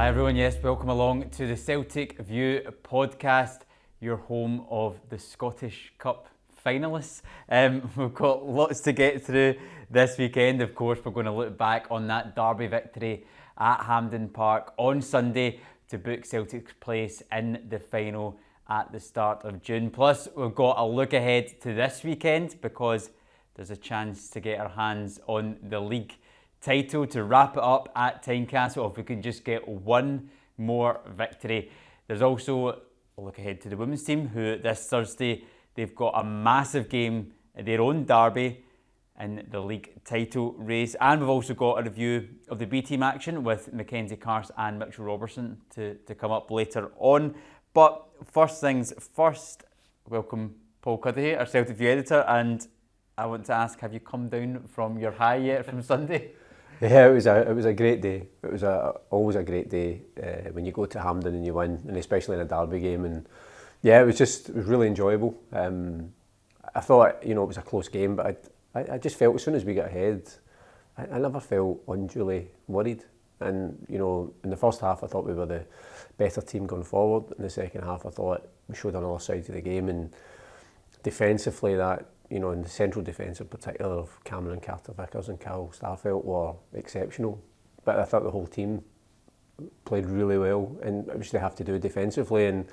Hi everyone, yes, welcome along to the Celtic View Podcast, your home of the Scottish Cup finalists. We've got lots to get through this weekend. Of course, we're going to look back on that derby victory at Hampden Park on Sunday to book Celtic's place in the final at the start of June. Plus, we've got a look ahead to this weekend because there's a chance to get our hands on the league title to wrap it up at Tynecastle if we can just get one more victory. There's also a look ahead to the women's team who this Thursday they've got a massive game at their own derby in the league title race, and we've also got a review of the B team action with Mackenzie, Carse and Robertson to come up later on. But first things first, welcome Paul Cuddihy, our Celtic View editor, and I want to ask, have you come down from your high yet from Sunday? Yeah, it was a great day. It was always a great day when you go to Hampden and you win, and especially in a derby game. And yeah, it was really enjoyable. I thought it was a close game, but I just felt as soon as we got ahead, I never felt unduly worried. And in the first half, I thought we were the better team going forward. In the second half, I thought we showed another side to the game, and defensively that. In the central defence in particular of Cameron, Carter-Vickers and Carl Starfelt were exceptional. But I thought the whole team played really well, and which they have to do defensively, and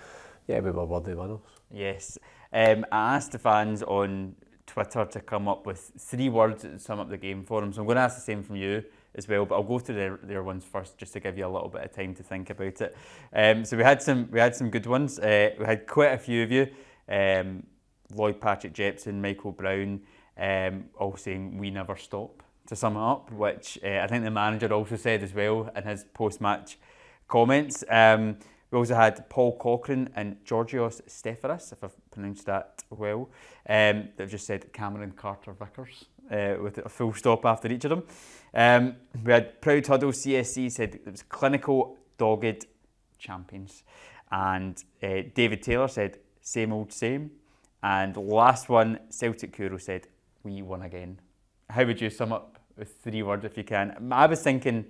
yeah, we were worthy winners. Yes. I asked the fans on Twitter to come up with 3 words that sum up the game for them, so I'm going to ask the same from you as well, but I'll go through their ones first just to give you a little bit of time to think about it. So we had some good ones. We had quite a few of you. Lloyd Patrick Jepson, Michael Brown, all saying we never stop, to sum it up, which I think the manager also said as well in his post-match comments. We also had Paul Cochrane and Georgios Stefaris, if I've pronounced that well, that just said Cameron Carter-Vickers with a full stop after each of them. We had Proud Huddle CSC said it was clinical, dogged champions. And David Taylor said same old same. And last one, Celtic Kuro said, we won again. How would you sum up with 3 words if you can? I was thinking,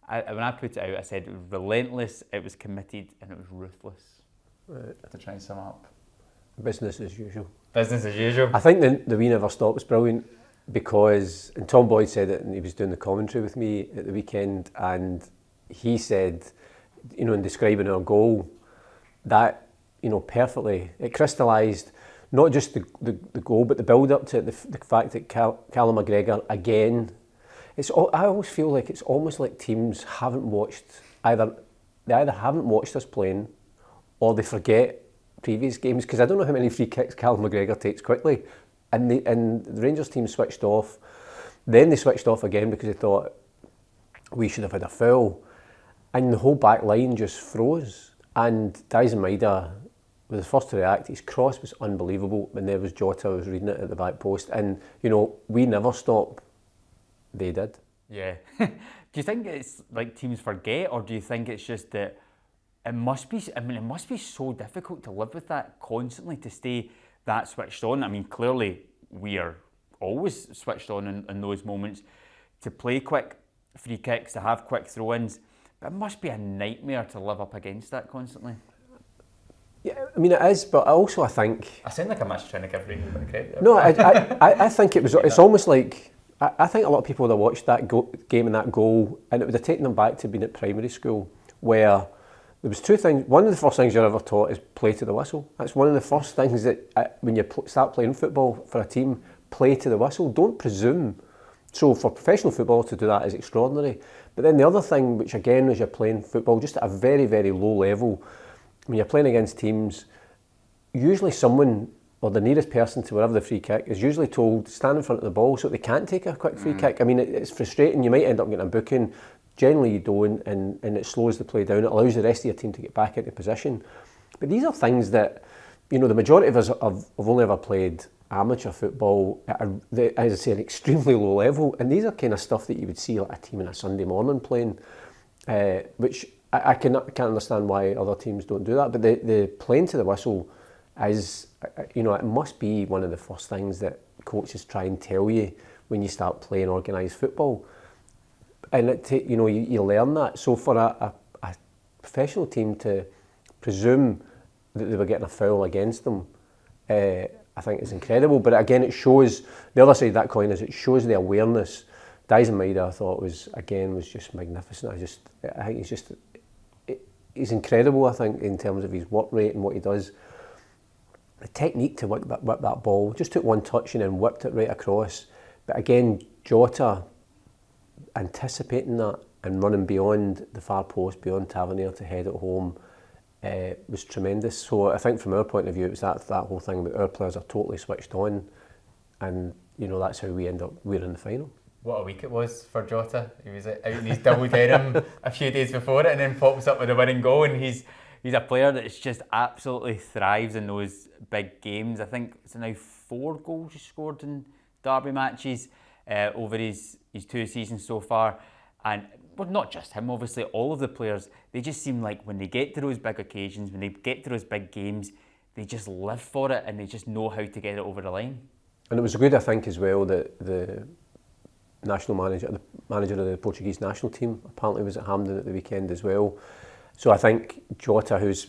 when I put it out, I said it was relentless, it was committed, and it was ruthless. Right. To try and sum up. Business as usual. Business as usual. I think the we never stop was brilliant because, and Tom Boyd said it, and he was doing the commentary with me at the weekend, and he said, in describing our goal, that perfectly. It crystallised not just the goal, but the build-up to it, the fact that Callum McGregor, again, I always feel like it's almost like teams haven't watched, they either haven't watched us playing or they forget previous games, because I don't know how many free kicks Callum McGregor takes quickly. And the Rangers team switched off. Then they switched off again because they thought we should have had a foul. And the whole back line just froze. And Dyson Maida was the first to react. His cross was unbelievable, and there was Jota was reading it at the back post, and we never stop. They did. Yeah. Do you think it's like teams forget, or do you think it's just that it must be so difficult to live with that constantly, to stay that switched on? I mean, clearly we are always switched on in those moments, to play quick free kicks, to have quick throw-ins, but it must be a nightmare to live up against that constantly. Yeah, I mean it is, but I think... I sound like I'm actually trying to give Ray a bit of credit. No, I think it's almost like... I think a lot of people would have watched that game and that goal, and it would have taken them back to being at primary school, where there was 2 things. One of the first things you're ever taught is play to the whistle. That's one of the first things that when you start playing football for a team, play to the whistle. Don't presume. So for professional football to do that is extraordinary. But then the other thing, which again, as you're playing football, just at a very, very low level, when you're playing against teams, usually someone or the nearest person to wherever the free kick is usually told to stand in front of the ball so they can't take a quick free kick. I mean, it's frustrating. You might end up getting a booking. Generally you don't, and it slows the play down. It allows the rest of your team to get back into position. But these are things that, the majority of us have only ever played amateur football at, as I say, an extremely low level. And these are kind of stuff that you would see like a team on a Sunday morning playing, which I can't understand why other teams don't do that. But the playing to the whistle is, it must be one of the first things that coaches try and tell you when you start playing organised football. And you learn that. So for a professional team to presume that they were getting a foul against them, I think is incredible. But again, it shows, the other side of that coin is it shows the awareness. Dyson Maida, I thought, was just magnificent. I think he's incredible, I think, in terms of his work rate and what he does. The technique to whip that ball, just took one touch and then whipped it right across. But again, Jota anticipating that and running beyond the far post, beyond Tavernier to head it home, was tremendous. So I think from our point of view, it was that whole thing about our players are totally switched on, and that's how we're in the final. What a week it was for Jota. He was out in his double denim a few days before it, and then pops up with a winning goal, and he's a player that just absolutely thrives in those big games. I think it's now 4 goals he scored in derby matches over his 2 seasons so far. And well, not just him, obviously, all of the players, they just seem like when they get to those big occasions, when they get to those big games, they just live for it and they just know how to get it over the line. And it was good, I think, as well, that the manager of the Portuguese national team apparently was at Hampden at the weekend as well. So I think Jota, who's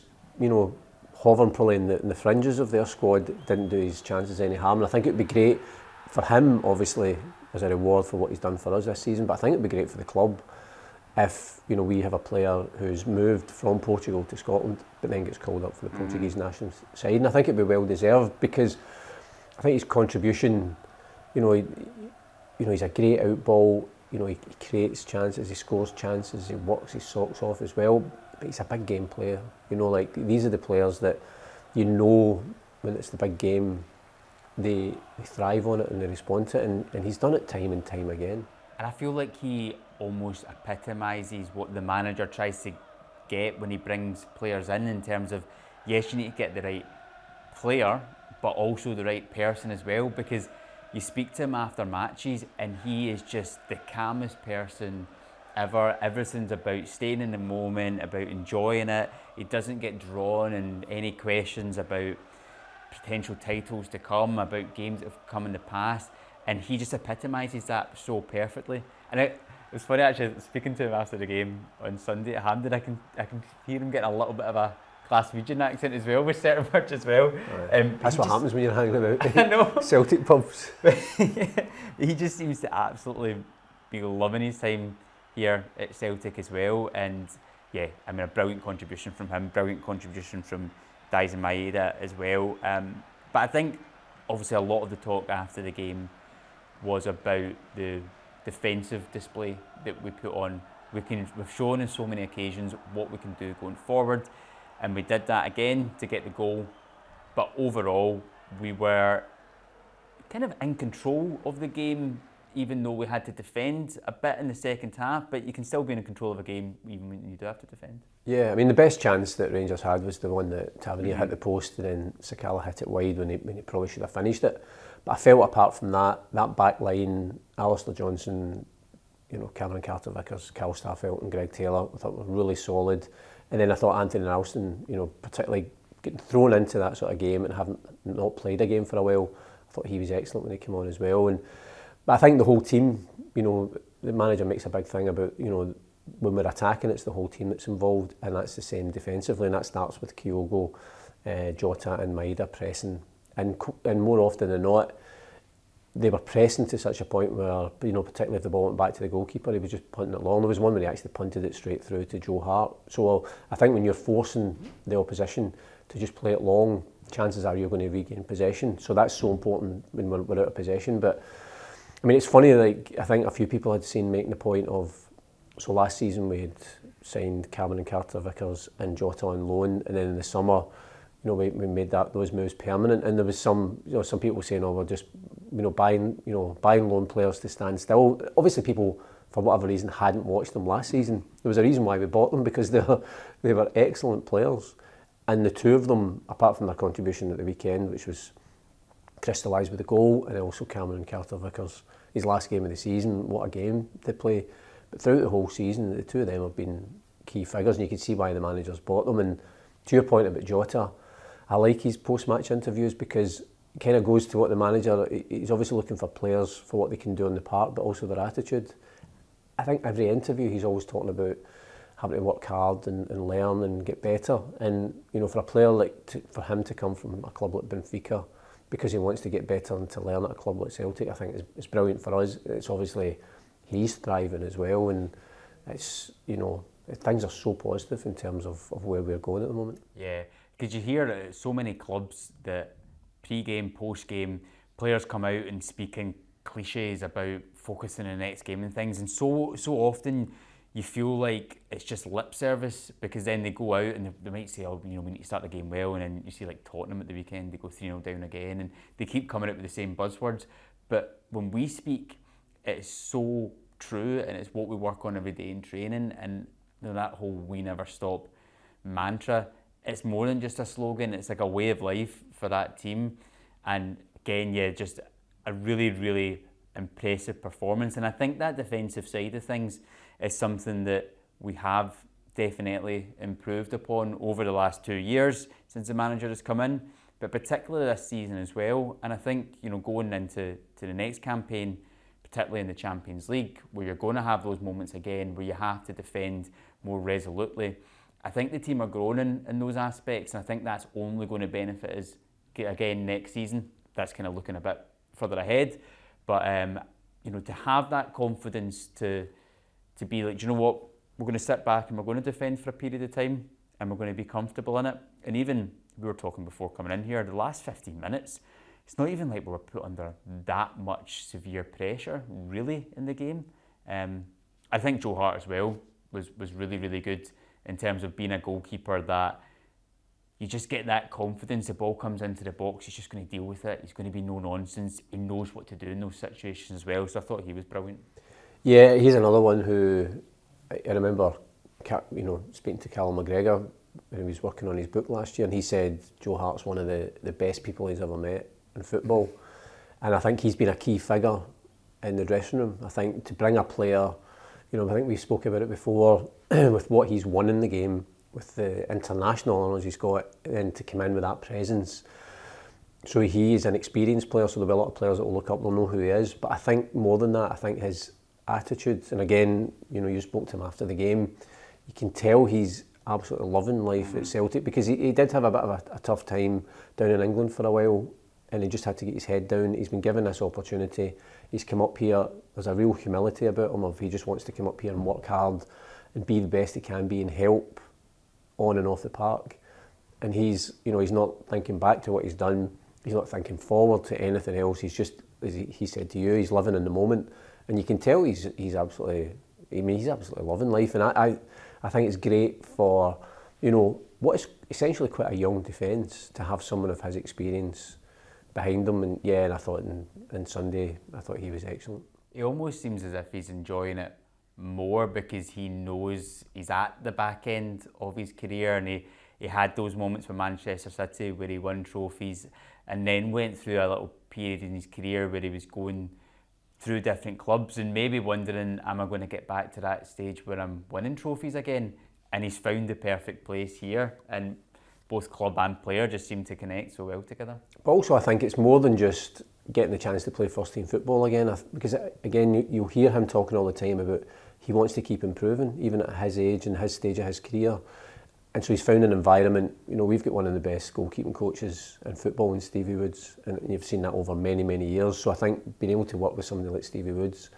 hovering probably in the fringes of their squad, didn't do his chances any harm. And I think it would be great for him, obviously, as a reward for what he's done for us this season. But I think it would be great for the club if we have a player who's moved from Portugal to Scotland, but then gets called up for the Portuguese national side. And I think it'd be well deserved, because I think his contribution, he's a great out ball. He creates chances, he scores chances, he works his socks off as well. But he's a big game player. These are the players that when it's the big game, they thrive on it and they respond to it, and he's done it time and time again. And I feel like he almost epitomises what the manager tries to get when he brings players in terms of, yes, you need to get the right player, but also the right person as well, because you speak to him after matches and he is just the calmest person ever. Everything's about staying in the moment, about enjoying it. He doesn't get drawn in any questions about potential titles to come, about games that have come in the past, and he just epitomises that so perfectly. And it was funny, actually, speaking to him after the game on Sunday at Hampden, I can hear him getting a little bit of a Glaswegian accent as well, with certain words as well. Right. That's what happens when you're hanging about I know. Celtic pubs. He just seems to absolutely be loving his time here at Celtic as well. And yeah, I mean, a brilliant contribution from him, brilliant contribution from Dyson Maeda as well. But I think obviously a lot of the talk after the game was about the defensive display that we put on. We've shown on so many occasions what we can do going forward, and we did that again to get the goal. But overall, we were kind of in control of the game, even though we had to defend a bit in the second half. But you can still be in control of a game even when you do have to defend. Yeah, I mean, the best chance that Rangers had was the one that Tavernier hit the post, and then Sakala hit it wide when he probably should have finished it. But I felt apart from that back line, Alistair Johnson, Cameron Carter-Vickers, Cal Starfelt and Greg Taylor, I thought were really solid. And then I thought Anthony Ralston, particularly getting thrown into that sort of game and having not played a game for a while, I thought he was excellent when he came on as well. But I think the whole team, the manager makes a big thing about, when we're attacking, it's the whole team that's involved, and that's the same defensively, and that starts with Kyogo, Jota and Maeda pressing. And more often than not, they were pressing to such a point where, particularly if the ball went back to the goalkeeper, he was just punting it long. There was one where he actually punted it straight through to Joe Hart. So I think when you're forcing the opposition to just play it long, chances are you're going to regain possession. So that's so important when we're out of possession. But I mean, it's funny, like, I think a few people had seen making the point of, so last season we had signed Cameron Carter-Vickers and Jota on loan, and then in the summer, we made those moves permanent, and there was some people saying, we're just, buying loan players to stand still. Obviously, people, for whatever reason, hadn't watched them last season. There was a reason why we bought them, because they were excellent players, and the two of them, apart from their contribution at the weekend, which was crystallised with the goal, and also Cameron Carter-Vickers, his last game of the season, what a game to play. But throughout the whole season, the two of them have been key figures, and you can see why the managers bought them. And to your point about Jota, I like his post-match interviews, because it kind of goes to what the manager, he's obviously looking for players for what they can do on the park, but also their attitude. I think every interview he's always talking about having to work hard and learn and get better. And for a player for him to come from a club like Benfica because he wants to get better and to learn at a club like Celtic, I think it's brilliant for us. It's obviously he's thriving as well, and it's things are so positive in terms of where we're going at the moment. Yeah, because you hear so many clubs that pre-game, post-game, players come out and speak in cliches about focusing on the next game and things, and so often you feel like it's just lip service, because then they go out and they might say, we need to start the game well, and then you see like Tottenham at the weekend, they go 3-0 down again, and they keep coming out with the same buzzwords. But when we speak, it's so true, and it's what we work on every day in training, and that whole "we never stop" mantra, it's more than just a slogan, it's like a way of life for that team. And again, just a really, really impressive performance. And I think that defensive side of things is something that we have definitely improved upon over the last 2 years since the manager has come in, but particularly this season as well. And I think, going into the next campaign, particularly in the Champions League, where you're going to have those moments again where you have to defend more resolutely, I think the team are growing in those aspects, and I think that's only going to benefit us again next season. That's kind of looking a bit further ahead, but to have that confidence to be like, do you know what, we're going to sit back and we're going to defend for a period of time and we're going to be comfortable in it. And even, we were talking before coming in here, the last 15 minutes, it's not even like we were put under that much severe pressure really in the game. I think Joe Hart as well was really, really good in terms of being a goalkeeper that you just get that confidence. The ball comes into the box, he's just going to deal with it. He's going to be no nonsense. He knows what to do in those situations as well. So I thought he was brilliant. Yeah, he's another one who I remember, speaking to Callum McGregor when he was working on his book last year, and he said Joe Hart's one of the best people he's ever met in football. And I think he's been a key figure in the dressing room. I think to bring a player, I think we spoke about it before, with what he's won in the game, with the international honours he's got, and then to come in with that presence. So he is an experienced player, so there'll be a lot of players that will look up, they'll know who he is. But I think more than that, I think his attitude, and again, you spoke to him after the game, you can tell he's absolutely loving life at Celtic, because he did have a bit of a tough time down in England for a while, and he just had to get his head down. He's been given this opportunity, he's come up here, there's a real humility about him, of he just wants to come up here and work hard and be the best he can be and help on and off the park. And he's not thinking back to what he's done, he's not thinking forward to anything else, he's just, as he said to you, he's living in the moment. And you can tell he's absolutely loving life. And I think it's great for, what is essentially quite a young defence, to have someone of his experience behind him. And I thought in Sunday, I thought he was excellent. He almost seems as if he's enjoying it more because he knows he's at the back end of his career, and he had those moments with Manchester City where he won trophies, and then went through a little period in his career where he was going through different clubs and maybe wondering, am I going to get back to that stage where I'm winning trophies again? And he's found the perfect place here, and both club and player just seem to connect so well together. But also I think it's more than just getting the chance to play first team football again, because again you'll hear him talking all the time about he wants to keep improving even at his age and his stage of his career. And so he's found an environment, we've got one of the best goalkeeping coaches in football in Stevie Woods, and you've seen that over many, many years. So I think being able to work with somebody like Stevie Woods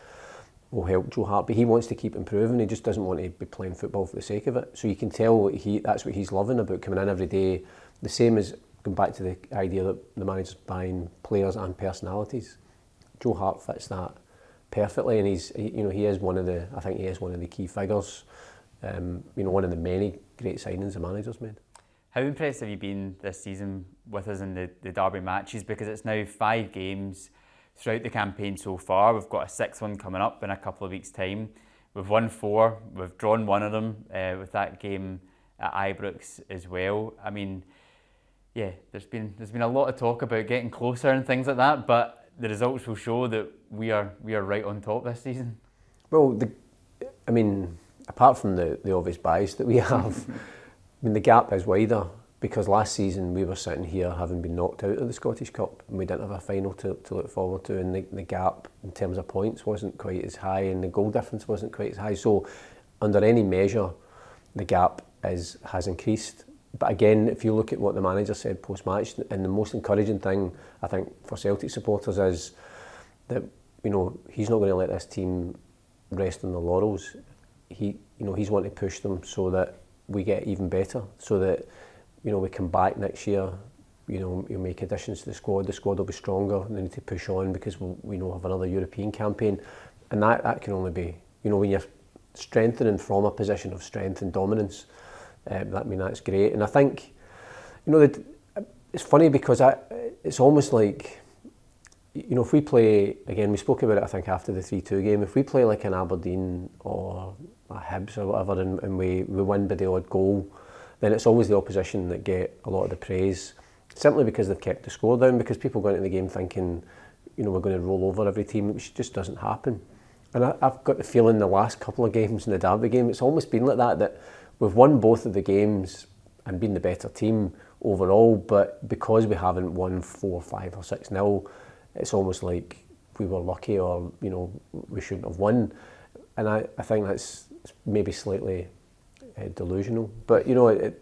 will help Joe Hart, but he wants to keep improving, he just doesn't want to be playing football for the sake of it. So you can tell that's what he's loving about coming in every day. The same as going back to the idea that the manager's buying players and personalities. Joe Hart fits that perfectly, and he is one of the key figures. One of the many great signings the manager's made. How impressed have you been this season with us in the derby matches? Because it's now 5 games throughout the campaign so far. We've got a 6th one coming up in a couple of weeks' time. We've won 4, we've drawn 1 of them with that game at Ibrox as well. I mean, yeah, there's been a lot of talk about getting closer and things like that, but the results will show that we are right on top this season. Well, apart from the obvious bias that we have, the gap is wider, because last season we were sitting here having been knocked out of the Scottish Cup and we didn't have a final to look forward to, and the gap in terms of points wasn't quite as high and the goal difference wasn't quite as high. So under any measure, the gap has increased. But again, if you look at what the manager said post-match, and the most encouraging thing I think for Celtic supporters is that he's not going to let this team rest on the laurels. He's wanting to push them so that we get even better, so that we come back next year. You'll make additions to the squad will be stronger, and they need to push on because we have another European campaign, and that can only be when you're strengthening from a position of strength and dominance. That's great. And I think it's funny because it's almost like if we play again, we spoke about it I think after the 3-2 game, if we play like an Aberdeen or a Hibs or whatever and we win by the odd goal, then it's always the opposition that get a lot of the praise, simply because they've kept the score down, because people go into the game thinking we're going to roll over every team, which just doesn't happen. And I've got the feeling the last couple of games in the Derby game, it's almost been like that we've won both of the games and been the better team overall, but because we haven't won 4, 5 or 6-0, it's almost like we were lucky or we shouldn't have won. And I think that's maybe slightly delusional, but I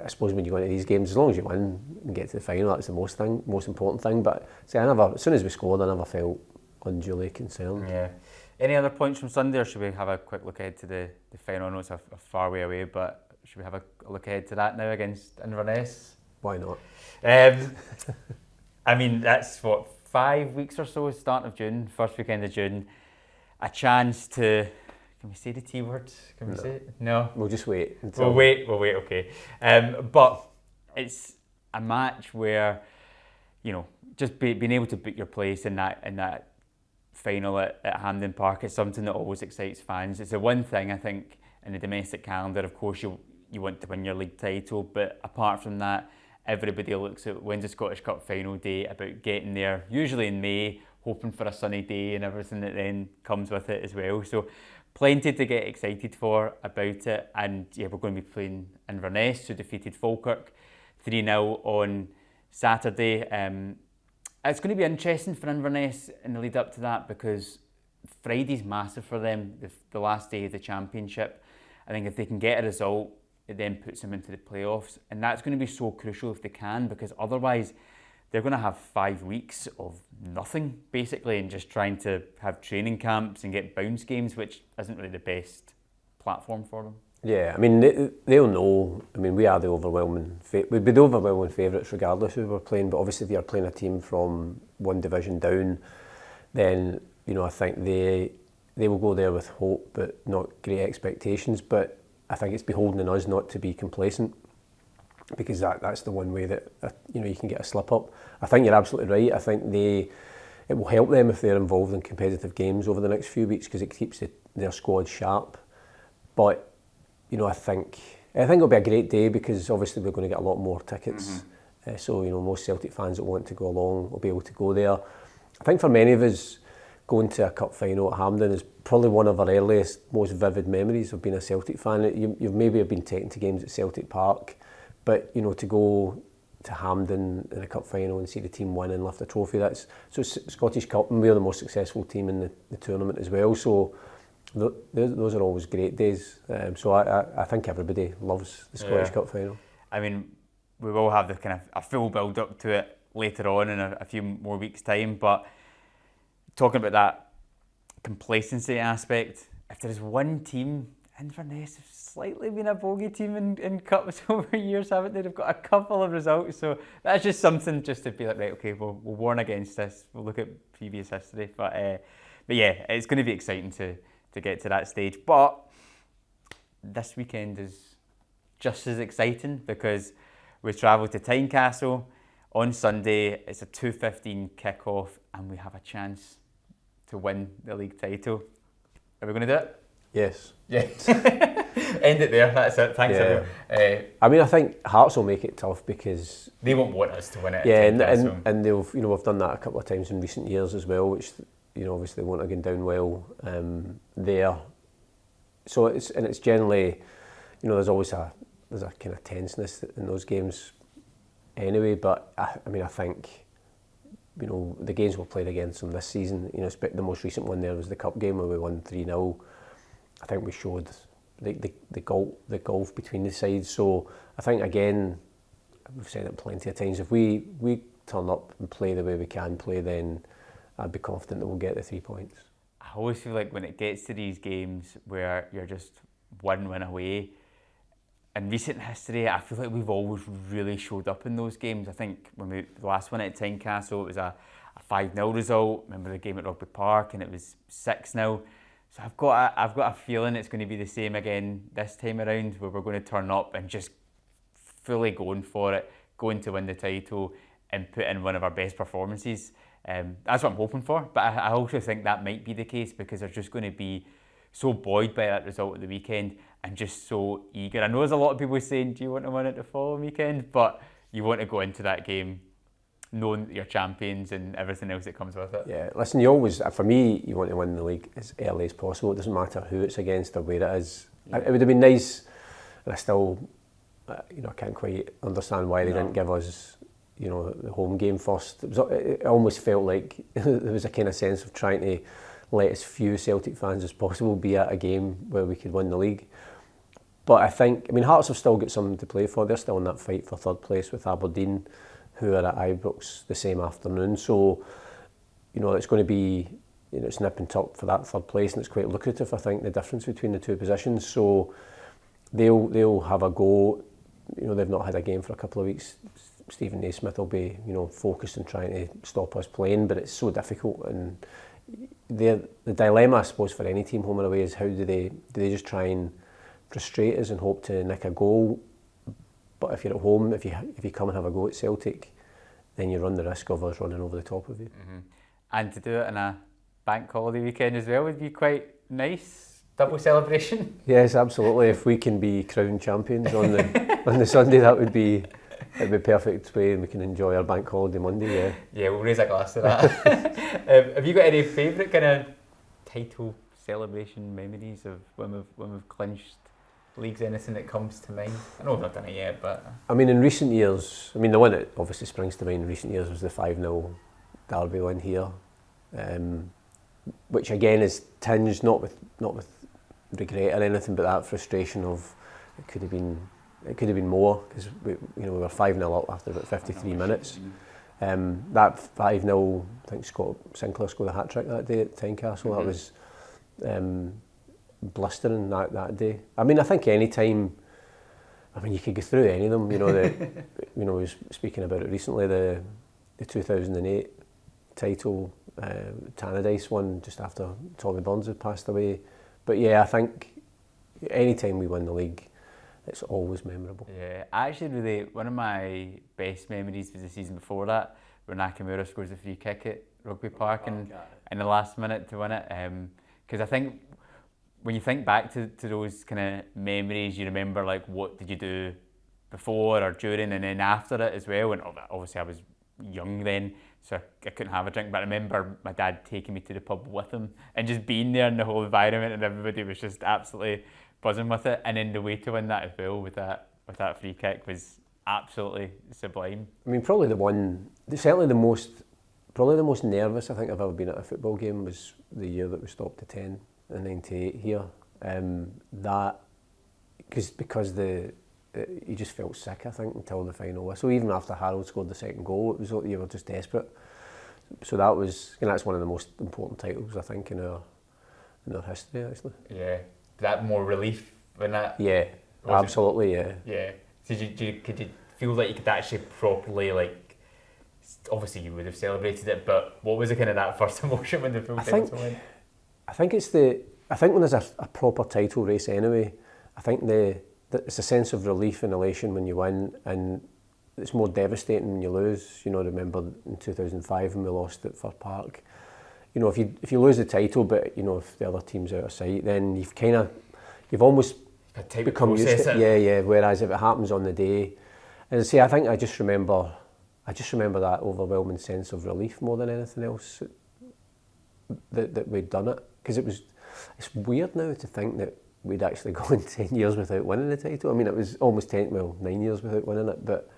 suppose when you go into these games, as long as you win and get to the final, that's the most important thing. But as soon as we scored, I never felt unduly concerned. Yeah. Any other points from Sunday, or should we have a quick look ahead to the final? I know it's a far way away, but should we have a look ahead to that now against Inverness? Why not? That's 5 weeks or so, start of June, first weekend of June. A chance to, can we say the T word? Can we say it? No? We'll just wait. We'll wait, okay. But it's a match where, just being able to book your place in that final at Hampden Park is something that always excites fans. It's the one thing I think in the domestic calendar, of course you want to win your league title, but apart from that, everybody looks at when's the Scottish Cup final day, about getting there, usually in May, hoping for a sunny day and everything that then comes with it as well. So plenty to get excited for about it. And yeah, we're going to be playing Inverness, who defeated Falkirk 3-0 on Saturday. It's going to be interesting for Inverness in the lead up to that, because Friday's massive for them, the last day of the championship. I think if they can get a result, it then puts them into the playoffs, and that's going to be so crucial if they can, because otherwise they're going to have 5 weeks of nothing basically, and just trying to have training camps and get bounce games, which isn't really the best platform for them. Yeah, they'll know. We are the overwhelming. We'd be the overwhelming favourites regardless who we're playing. But obviously, if you're playing a team from one division down, then I think they will go there with hope, but not great expectations. But I think it's beholden on us not to be complacent, because that's the one way that you can get a slip up. I think you're absolutely right. I think it will help them if they're involved in competitive games over the next few weeks, because it keeps their squad sharp. But I think it'll be a great day, because obviously we're going to get a lot more tickets. Mm-hmm. So most Celtic fans that want to go along will be able to go there. I think for many of us, going to a cup final at Hampden is probably one of our earliest, most vivid memories of being a Celtic fan. You've maybe been taken to games at Celtic Park, but to go to Hampden in a cup final and see the team win and lift a trophy, Scottish Cup, and we're the most successful team in the tournament as well. So those are always great days. So I think everybody loves the Scottish Cup final. We will have the kind of a full build up to it later on in a few more weeks' time. But talking about that complacency aspect, if there's one team, Inverness have slightly been a bogey team in cups over years, haven't they? They've got a couple of results, so that's just something just to be like, right, okay, we'll warn against this. We'll look at previous history, but yeah, it's going to be exciting to get to that stage. But this weekend is just as exciting, because we travel to Tynecastle on Sunday. It's a 2:15 kick-off, and we have a chance to win the league title. Are we going to do it? Yes. Yeah. End it there. That's it. Thanks, everyone. I think Hearts will make it tough, because they won't want us to win it. Yeah, and they've we've done that a couple of times in recent years as well, which obviously won't have gone down well there. So it's generally, there's always a kind of tenseness in those games anyway. But I think the games we've played against them this season, the most recent one there was the cup game where we won 3-0. I think we showed the gulf between the sides. So I think, again, we've said it plenty of times, if we turn up and play the way we can play, then I'd be confident that we'll get the 3 points. I always feel like when it gets to these games where you're just 1 win away, in recent history, I feel like we've always really showed up in those games. I think when the last one at Tynecastle, it was a 5-0 result. Remember the game at Rugby Park, and it was 6-0. So I've got a feeling it's going to be the same again this time around, where we're going to turn up and just fully going for it, going to win the title and put in one of our best performances. That's what I'm hoping for. But I also think that might be the case, because they're just going to be so buoyed by that result at the weekend and just so eager. I know there's a lot of people saying, do you want to win it the following weekend? But you want to go into that game knowing that you're champions and everything else that comes with it. Yeah, listen, you always, for me, you want to win the league as early as possible. It doesn't matter who it's against or where it is. Yeah. It would have been nice, and I still, I can't quite understand why they didn't give us, the home game first. It almost felt like there was a kind of sense of trying to let as few Celtic fans as possible be at a game where we could win the league. But I think, Hearts have still got something to play for. They're still in that fight for third place with Aberdeen, who are at Ibrox the same afternoon. So, it's going to be, it's nip and tuck for that third place, and it's quite lucrative, I think, the difference between the two positions. So they'll have a go. They've not had a game for a couple of weeks. Stephen Naismith will be, focused on trying to stop us playing, but it's so difficult. And the dilemma, I suppose, for any team home and away is how do they just try and frustrate us and hope to nick a goal? But if you're at home, if you come and have a go at Celtic, then you run the risk of us running over the top of you. Mm-hmm. And to do it in a bank holiday weekend as well would be quite nice. Double celebration. Yes, absolutely. If we can be crowned champions on the Sunday, it'd be perfect way, and we can enjoy our bank holiday Monday. Yeah. Yeah, we'll raise a glass to that. Have you got any favourite kind of title celebration memories of when we've clinched leagues? Anything that comes to mind? I know we've not done it yet, but in recent years, the one that obviously springs to mind in recent years was the 5-0 Derby win here, which again is tinged not with regret or anything, but that frustration of it could have been more, because we were 5-0 up after about 53 minutes. That 5-0, I think Scott Sinclair scored a hat-trick that day at Tynecastle. Mm-hmm. That was blistering that day. I think any time, you could go through any of them. We was speaking about it recently, the 2008 title, Tannadice one, just after Tommy Burns had passed away. But yeah, I think any time we win the league, it's always memorable. Yeah, actually, one of my best memories was the season before that, where Nakamura scores a free kick at Rugby Park in the last minute to win it. Because I think when you think back to those kind of memories, you remember like what did you do before or during and then after it as well. And obviously I was young then, so I couldn't have a drink, but I remember my dad taking me to the pub with him and just being there in the whole environment, and everybody was just absolutely buzzing with it. And then the way to win that as well with that free kick was absolutely sublime. Probably the most nervous I think I've ever been at a football game was the year that we stopped to 10 in '98 here. Because you just felt sick, I think, until the final whistle. Even after Harold scored the second goal, it was like you were just desperate. So that's one of the most important titles, I think, in our history, actually. Yeah, that more relief when that. Yeah, absolutely. Yeah. Yeah. So could you feel like you could actually properly, like, obviously you would have celebrated it, but what was the kind of that first emotion when the full title went? I think when there's a proper title race anyway, I think it's a sense of relief and elation when you win, and it's more devastating when you lose. Remember in 2005 when we lost at Fir Park. If you lose the title, but if the other team's out of sight, then you've almost become used to it. Yeah. Whereas if it happens on the day, as I say, I just remember that overwhelming sense of relief more than anything else that we'd done it, because it's weird now to think that we'd actually gone 10 years without winning the title. It was almost 9 years without winning it, but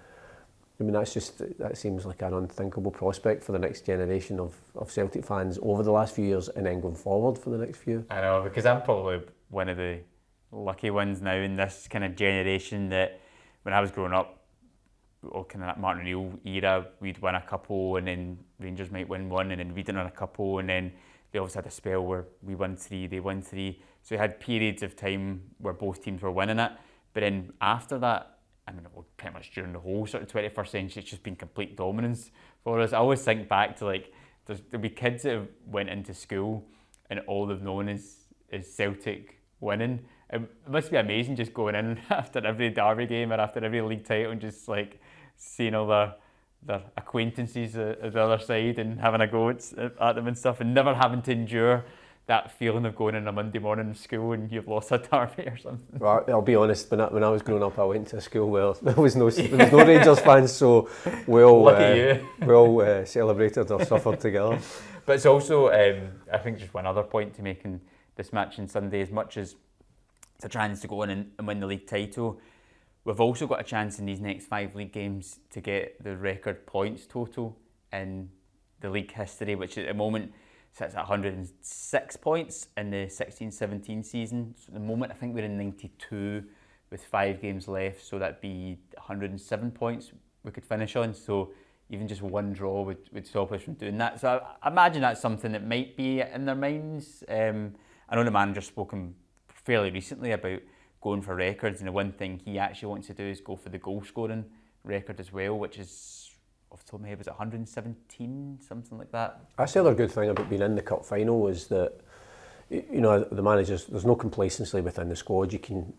that seems like an unthinkable prospect for the next generation of Celtic fans over the last few years, and then going forward for the next few. I know, because I'm probably one of the lucky ones now in this kind of generation that when I was growing up, or kind of that Martin O'Neill era, we'd win a couple and then Rangers might win one and then we didn't win a couple and then they always had a spell where we won 3, they won 3. So we had periods of time where both teams were winning it. But then after that, I mean, pretty much during the whole sort of 21st century, it's just been complete dominance for us. I always think back to there'll be kids that have went into school and all they've known is Celtic winning. It must be amazing just going in after every derby game or after every league title and just seeing all their acquaintances at the other side and having a go at them and stuff, and never having to endure that feeling of going in a Monday morning in school and you've lost a derby or something. Well, I'll be honest, when I was growing up, I went to a school where there was no Rangers fans, so we all celebrated or suffered together. But it's also, I think, just one other point to make in this match on Sunday, as much as it's a chance to go in and win the league title, we've also got a chance in these next 5 league games to get the record points total in the league history, which at the moment sits at 106 points in the 16-17 season. So at the moment, I think we're in 92 with 5 games left, so that'd be 107 points we could finish on. So even just one draw would stop us from doing that. So I imagine that's something that might be in their minds. I know the manager's spoken fairly recently about going for records, and the one thing he actually wants to do is go for the goal scoring record as well, which is, off the top of my head, was it 117, something like that? That's the other good thing about being in the cup final is that, you know, the managers, there's no complacency within the squad. You can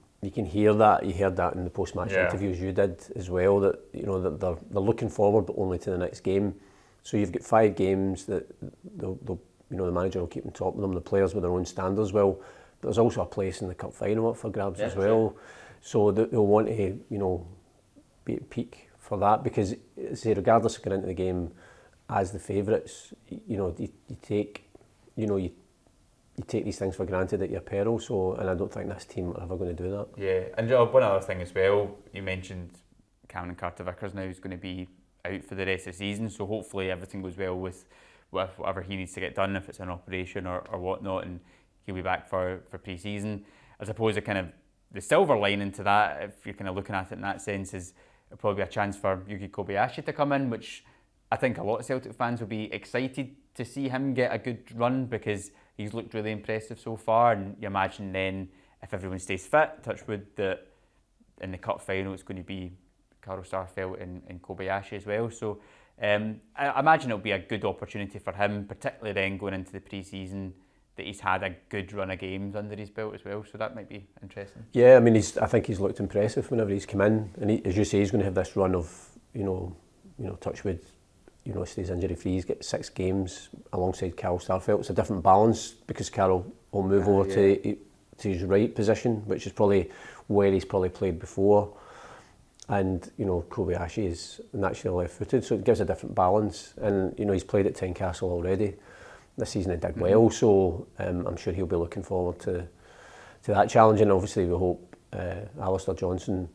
hear that. You heard that in the post-match interviews you did as well, that, you know, that they're looking forward but only to the next game. So you've got 5 games that they'll you know, the manager will keep on top of them, the players with their own standards well. But there's also a place in the cup final up for grabs as well. Sure. So they'll want to, you know, be at peak for that, because, say, regardless of going into the game as the favourites, you know, you take these things for granted at your peril. So, and I don't think this team are ever going to do that. Yeah, and one other thing as well, you mentioned Cameron Carter-Vickers now is going to be out for the rest of the season. So hopefully everything goes well with whatever he needs to get done, if it's an operation or whatnot, and he'll be back for pre-season. I suppose the silver lining to that, if you're kind of looking at it in that sense, is it'll probably be a chance for Yuki Kobayashi to come in, which I think a lot of Celtic fans will be excited to see him get a good run, because he's looked really impressive so far. And you imagine then, if everyone stays fit, touch wood, that in the cup final it's going to be Carl Starfelt and Kobayashi as well. So I imagine it'll be a good opportunity for him, particularly then going into the pre-season, that he's had a good run of games under his belt as well, so that might be interesting. Yeah, I mean, I think he's looked impressive whenever he's come in, and as you say, he's going to have this run of, you know, touchwood, you know, stays injury free. He's got 6 games alongside Carl Starfelt. It's a different balance, because Carl will move over to his right position, which is probably where he's probably played before, and, you know, Kobayashi is naturally left-footed, so it gives a different balance. And, you know, he's played at Tynecastle already this season, he did well, so I'm sure he'll be looking forward to that challenge, and obviously we hope Alistair Johnson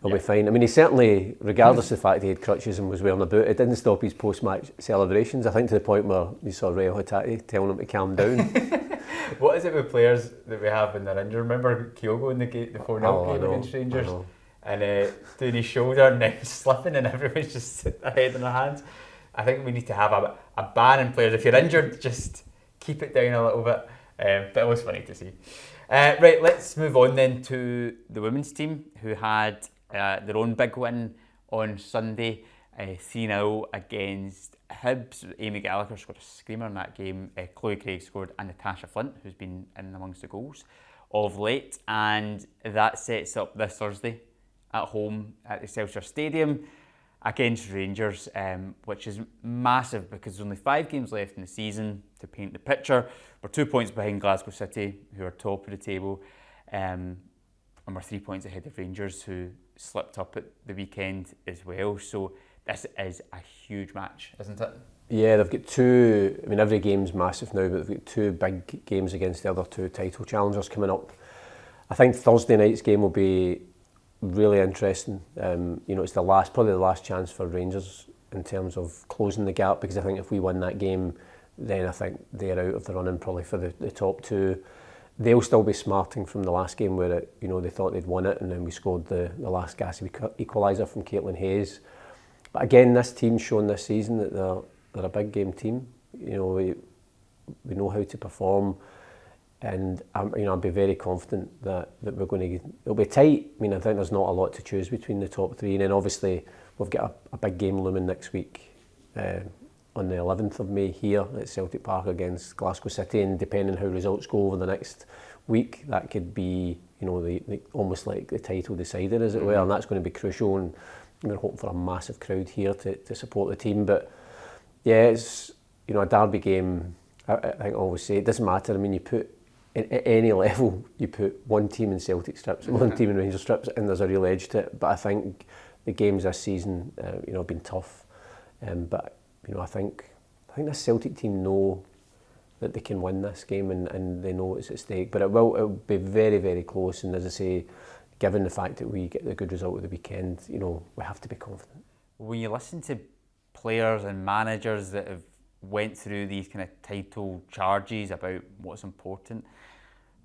will be fine. I mean, he certainly, regardless of the fact he had crutches and was wearing a boot, it didn't stop his post-match celebrations, I think, to the point where you saw Ray Hotati telling him to calm down. What is it with players that we have when they're injured? Remember Kyogo in the 4-0 game against Rangers? And doing his shoulder and then slipping, and everyone's just their head in their hands. I think we need to have a ban on players. If you're injured, just keep it down a little bit. But it was funny to see. Right, let's move on then to the women's team, who had their own big win on Sunday, 3-0 against Hibs. Amy Gallagher scored a screamer in that game. Chloe Craig scored, and Natasha Flint, who's been in amongst the goals of late. And that sets up this Thursday at home at the Celtic Stadium against Rangers, which is massive, because there's only 5 games left in the season. To paint the picture, we're 2 points behind Glasgow City, who are top of the table, and we're 3 points ahead of Rangers, who slipped up at the weekend as well. So this is a huge match, isn't it? Yeah, they've got 2, I mean, every game's massive now, but they've got 2 big games against the other 2 title challengers coming up. I think Thursday night's game will be really interesting. You know, it's probably the last chance for Rangers in terms of closing the gap, because I think if we win that game, then I think they're out of the running probably for the top 2. they'll still be smarting from the last game where they thought they'd won it, and then we scored the last gasp equaliser from Caitlin Hayes. But again, this team's shown this season that they're a big game team. We know how to perform, and I'd be very confident that we're going to. It'll be tight. I think there's not a lot to choose between the top three, and then obviously we've got a big game looming next week on the 11th of May here at Celtic Park against Glasgow City, and depending how results go over the next week, that could be the almost like the title decider, as it were, and that's going to be crucial. And we're hoping for a massive crowd here to support the team. But yeah, it's a derby game. I think I always say it doesn't matter. You put at any level, you put one team in Celtic strips, one team in Rangers strips, and there's a real edge to it. But I think the games this season, have been tough. But I think this Celtic team know that they can win this game, and they know it's at stake. But it'll be very, very close. And as I say, given the fact that we get the good result of the weekend, we have to be confident. When you listen to players and managers that have went through these kind of title charges about what's important,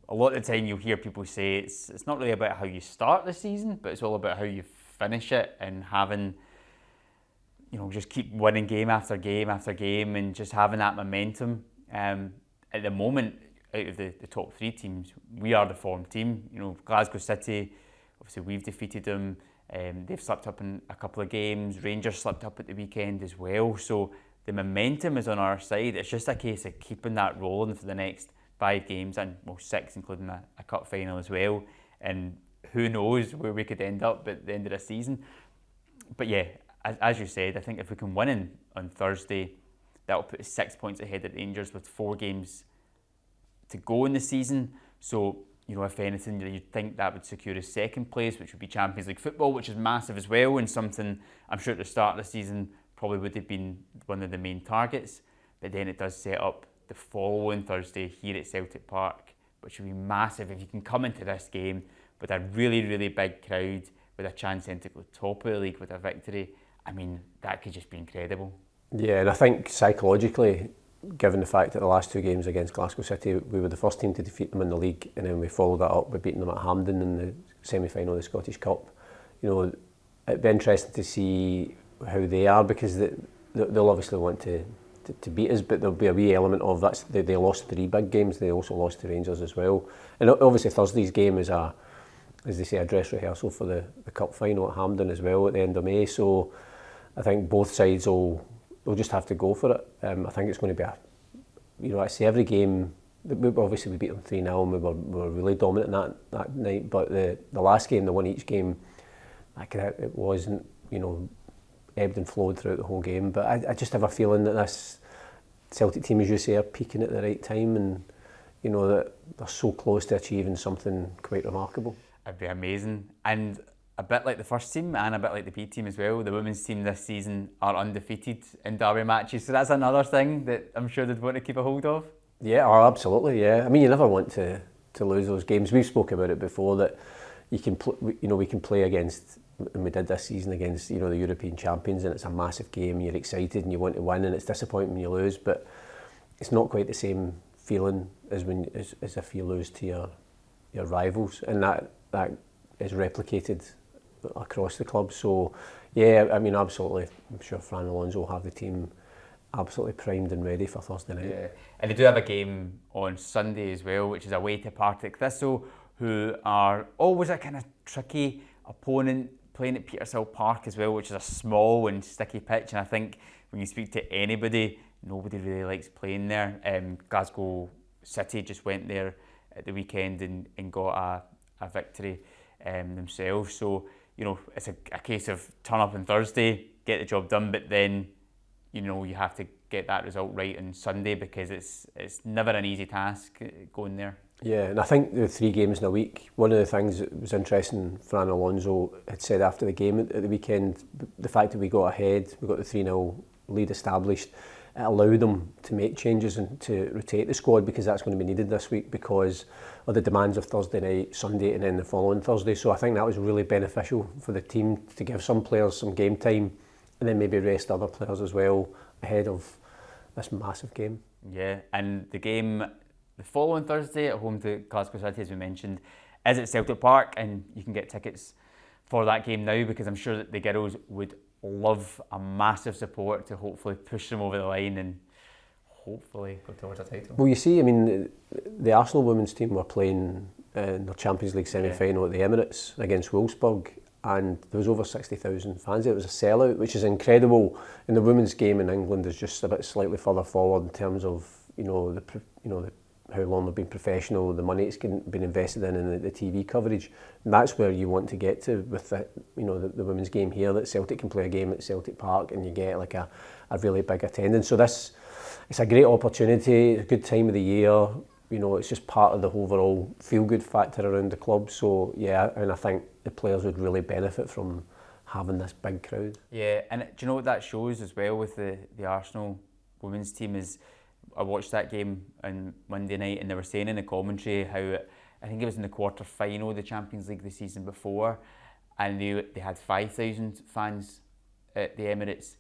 a lot of the time you'll hear people say it's not really about how you start the season, but it's all about how you finish it, and having, just keep winning game after game after game, and just having that momentum. At the moment, out of the top three teams, we are the form team. Glasgow City, obviously we've defeated them. They've slipped up in a couple of games. Rangers slipped up at the weekend as well. So the momentum is on our side. It's just a case of keeping that rolling for the next 5 games, and 6, including a cup final as well. And who knows where we could end up at the end of the season. But yeah, as you said, I think if we can win on Thursday, that'll put us 6 points ahead of Rangers with 4 games to go in the season. So, if anything, you'd think that would secure us second place, which would be Champions League football, which is massive as well, and something I'm sure at the start of the season probably would have been one of the main targets. But then it does set up the following Thursday here at Celtic Park, which would be massive if you can come into this game with a really, really big crowd, with a chance then to go top of the league with a victory. That could just be incredible. Yeah, and I think psychologically, given the fact that the last 2 games against Glasgow City, we were the first team to defeat them in the league, and then we followed that up by beating them at Hampden in the semi-final of the Scottish Cup. It'd be interesting to see how they are, because they'll obviously want to beat us, but there'll be a wee element of that. They lost 3 big games. They also lost to Rangers as well. And obviously Thursday's game is a dress rehearsal for the cup final at Hampden as well at the end of May. So I think both sides will just have to go for it. I think it's going to be I say every game, we beat them 3-0 and we were really dominant that night, but the last game, they won each game, it wasn't, ebbed and flowed throughout the whole game. But I just have a feeling that this Celtic team, as you say, are peaking at the right time, and that they're so close to achieving something quite remarkable. It'd be amazing. And a bit like the first team and a bit like the B team as well, the women's team this season are undefeated in derby matches, so that's another thing that I'm sure they'd want to keep a hold of. Yeah, absolutely, yeah. You never want to lose those games. We've spoken about it before, that we can play against, and we did this season against the European champions, and it's a massive game, and you're excited and you want to win, and it's disappointing when you lose, but it's not quite the same feeling as if you lose to your rivals, and that is replicated across the club. So yeah, absolutely, I'm sure Fran Alonso will have the team absolutely primed and ready for Thursday night. Yeah, and they do have a game on Sunday as well, which is away to Partick Thistle, who are always a kind of tricky opponent, playing at Petershill Park as well, which is a small and sticky pitch, and I think when you speak to anybody, nobody really likes playing there. Glasgow City just went there at the weekend and got a victory themselves, so it's a case of turn up on Thursday, get the job done, but then you have to get that result right on Sunday, because it's never an easy task going there. Yeah, and I think the 3 games in a week, one of the things that was interesting, Fran Alonso had said after the game at the weekend, the fact that we got ahead, we got the 3-0 lead established, it allowed them to make changes and to rotate the squad, because that's going to be needed this week because of the demands of Thursday night, Sunday and then the following Thursday. So I think that was really beneficial for the team, to give some players some game time and then maybe rest other players as well ahead of this massive game. Yeah, and the the following Thursday at home to Glasgow City, as we mentioned, is at Celtic Park, and you can get tickets for that game now, because I'm sure that the girls would love a massive support to hopefully push them over the line and hopefully go towards a title. Well, you see, I mean, the Arsenal women's team were playing in their Champions League semi-final at the Emirates against Wolfsburg, and there was over 60,000 fans there. It was a sellout, which is incredible. And the women's game in England is just a bit slightly further forward in terms of how long they've been professional, the money it's been invested in the TV coverage. And that's where you want to get to with the women's game here. That Celtic can play a game at Celtic Park and you get like a really big attendance. So it's a great opportunity. It's a good time of the year. It's just part of the overall feel-good factor around the club. So yeah, and I think the players would really benefit from having this big crowd. Yeah, and do you know what that shows as well with the Arsenal women's team is, I watched that game on Monday night and they were saying in the commentary how, I think it was in the quarter-final of the Champions League the season before, and they had 5,000 fans at the Emirates,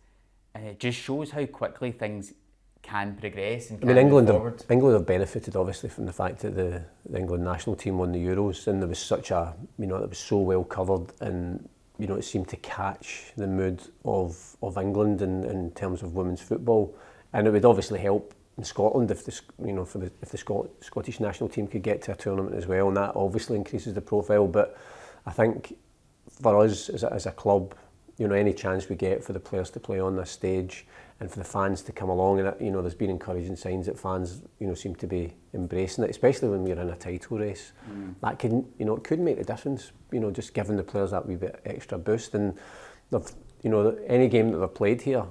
and it just shows how quickly things can progress and can move forward. England have benefited obviously from the fact that the England national team won the Euros, and there was such a, it was so well covered, and it seemed to catch the mood of England in terms of women's football, and it would obviously help in Scotland if the Scottish national team could get to a tournament as well, and that obviously increases the profile. But I think for us as a club, any chance we get for the players to play on this stage and for the fans to come along, and there's been encouraging signs that fans seem to be embracing it, especially when we're in a title race. That can it could make a difference, just giving the players that wee bit extra boost. And they've any game that they've played here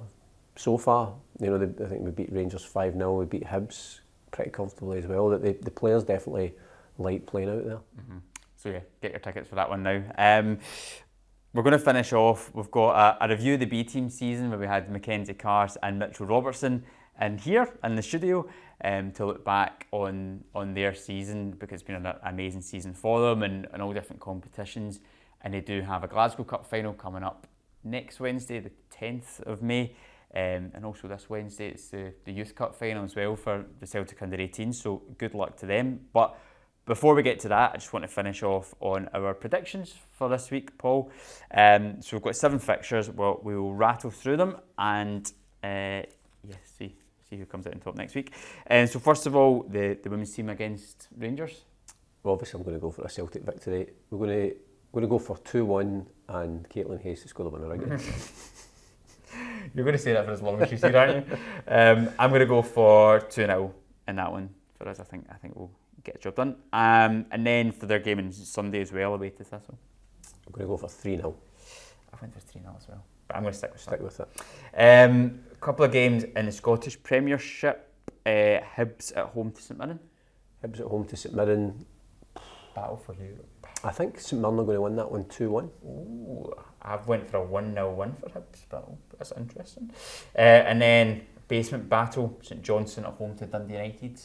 so far, I think we beat Rangers 5-0, we beat Hibs pretty comfortably as well. That the players definitely like playing out there. So yeah, get your tickets for that one now. We're going to finish off. We've got a review of the B team season where we had Mackenzie, Carse and Mitchell Robertson in here in the studio to look back on their season, because it's been an amazing season for them and all different competitions. And they do have a Glasgow Cup final coming up next Wednesday, the 10th of May. And also this Wednesday it's the Youth Cup final as well for the Celtic under 18, so good luck to them. But before we get to that, I just want to finish off on our predictions for this week, Paul. So we've got 7 fixtures. Well, we will rattle through them and see who comes out on top next week. So first of all, the women's team against Rangers. Well, obviously I'm going to go for a Celtic victory. We're going to go for 2-1 and Caitlin Hayes to score the winner again. You're going to say that for as long as you see, aren't you? I'm going to go for 2-0 in that one for us. I think we'll get the job done. And then for their game on Sunday as well, away to Thistle. I'm going to go for 3-0. I went for 3-0 as well, but I'm going to stick with it. A couple of games in the Scottish Premiership. Hibs at home to St Mirren. Hibs at home to St Mirren. Battle for Europe. I think St Mirren are going to win that one 2-1. Ooh, I've went for a 1-0 win for Hibs, but that's interesting. And then basement battle, St Johnstone at home to Dundee United.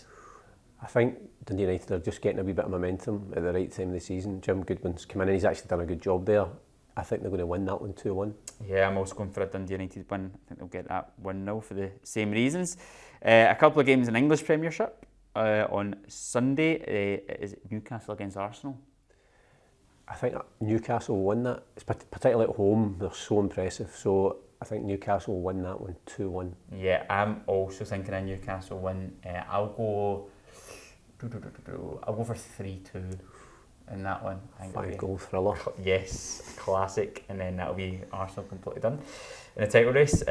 I think Dundee United are just getting a wee bit of momentum at the right time of the season. Jim Goodwin's come in and he's actually done a good job there. I think they're going to win that one 2-1. Yeah, I'm also going for a Dundee United win. I think they'll get that 1-0 for the same reasons. A couple of games in English Premiership. On Sunday, is Newcastle against Arsenal. I think Newcastle will win that. It's particularly at home, they're so impressive. So I think Newcastle will win that one 2-1. Yeah, I'm also thinking a Newcastle win. I'll go for 3-2 in that one. 5-goal thriller. Yes, classic. And then that'll be Arsenal completely done in the title race.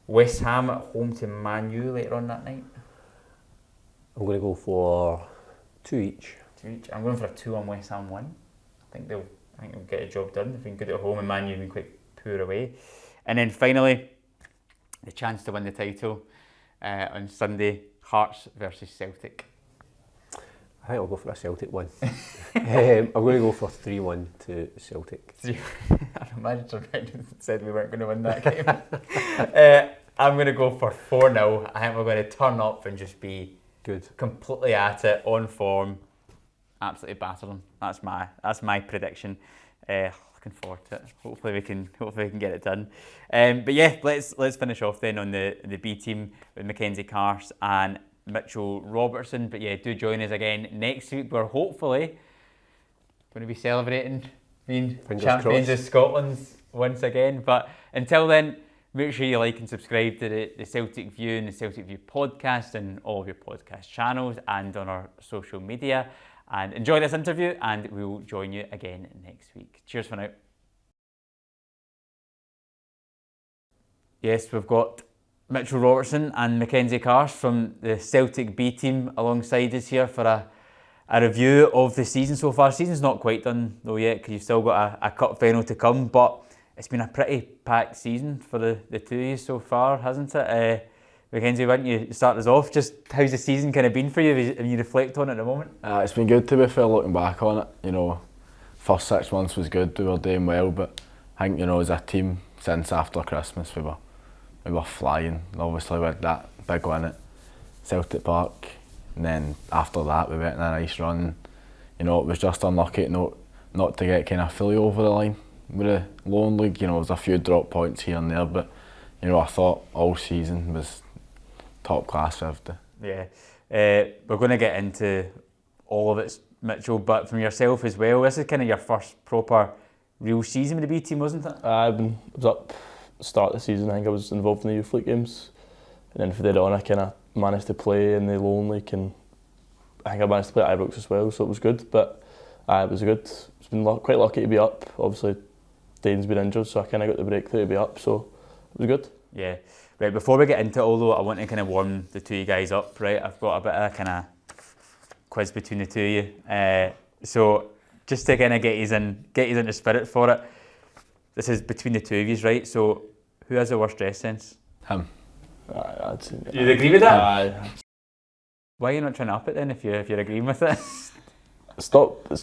West Ham at home to Man U later on that night. I'm going to go for 2 each. 2 each. I'm going for a 2-1 West Ham win. I think they'll get the job done. They've been good at home and Man U have been quite poor away. And then finally, the chance to win the title on Sunday, Hearts versus Celtic. I think I'll go for a Celtic win. I'm going to go for 3-1 to Celtic. I imagine said we weren't going to win that game. I'm going to go for 4-0. I think we're going to turn up and just be good, completely at it, on form, absolutely batter them. That's my prediction. Looking forward to it. Hopefully we can get it done. But yeah, let's finish off then on the B team with Mackenzie, Carse and Mitchell Robertson. But yeah, do join us again next week. We're hopefully going to be celebrating being champions of Scotland once again. But until then, make sure you like and subscribe to the Celtic View and the Celtic View Podcast and all of your podcast channels and on our social media. And enjoy this interview, and we'll join you again next week. Cheers for now. Yes, we've got Mitchell Robertson and Mackenzie Carse from the Celtic B team alongside us here for a review of the season so far. Season's not quite done though yet, because you've still got a cup final to come, but it's been a pretty packed season for the two of you so far, hasn't it? Mackenzie, why don't you start us off? Just how's the season kind of been for you when you reflect on it at the moment? It's been good, to be fair, looking back on it. You know, first 6 months was good, we were doing well, but I think, you know, as a team, since after Christmas we were flying. Obviously we had that big win at Celtic Park, and then after that we went on a nice run. You know, it was just unlucky not to get kind of fully over the line with the Lone League. You know, there was a few drop points here and there, but you know, I thought all season was top class for everything. Yeah, we're going to get into all of it, Mitchell, but from yourself as well, this is kind of your first proper real season with the B team, wasn't it? I was up start of the season. I think I was involved in the youth league games, and then from there on I kind of managed to play in the Lone League, and I think I managed to play at Ibrox as well, so it was good. But it was good. It's been quite lucky to be up. Obviously Dane's been injured, so I kind of got the breakthrough to be up, so it was good. Yeah. Right, before we get into it, although I want to kind of warm the two of you guys up, right? I've got a bit of a kind of quiz between the two of you. So just to kind of get you into spirit for it, this is between the two of you, right? So who has the worst dress sense? Him. I'd say, You'd agree with that? Why are you not trying to up it then if you're agreeing with it? It's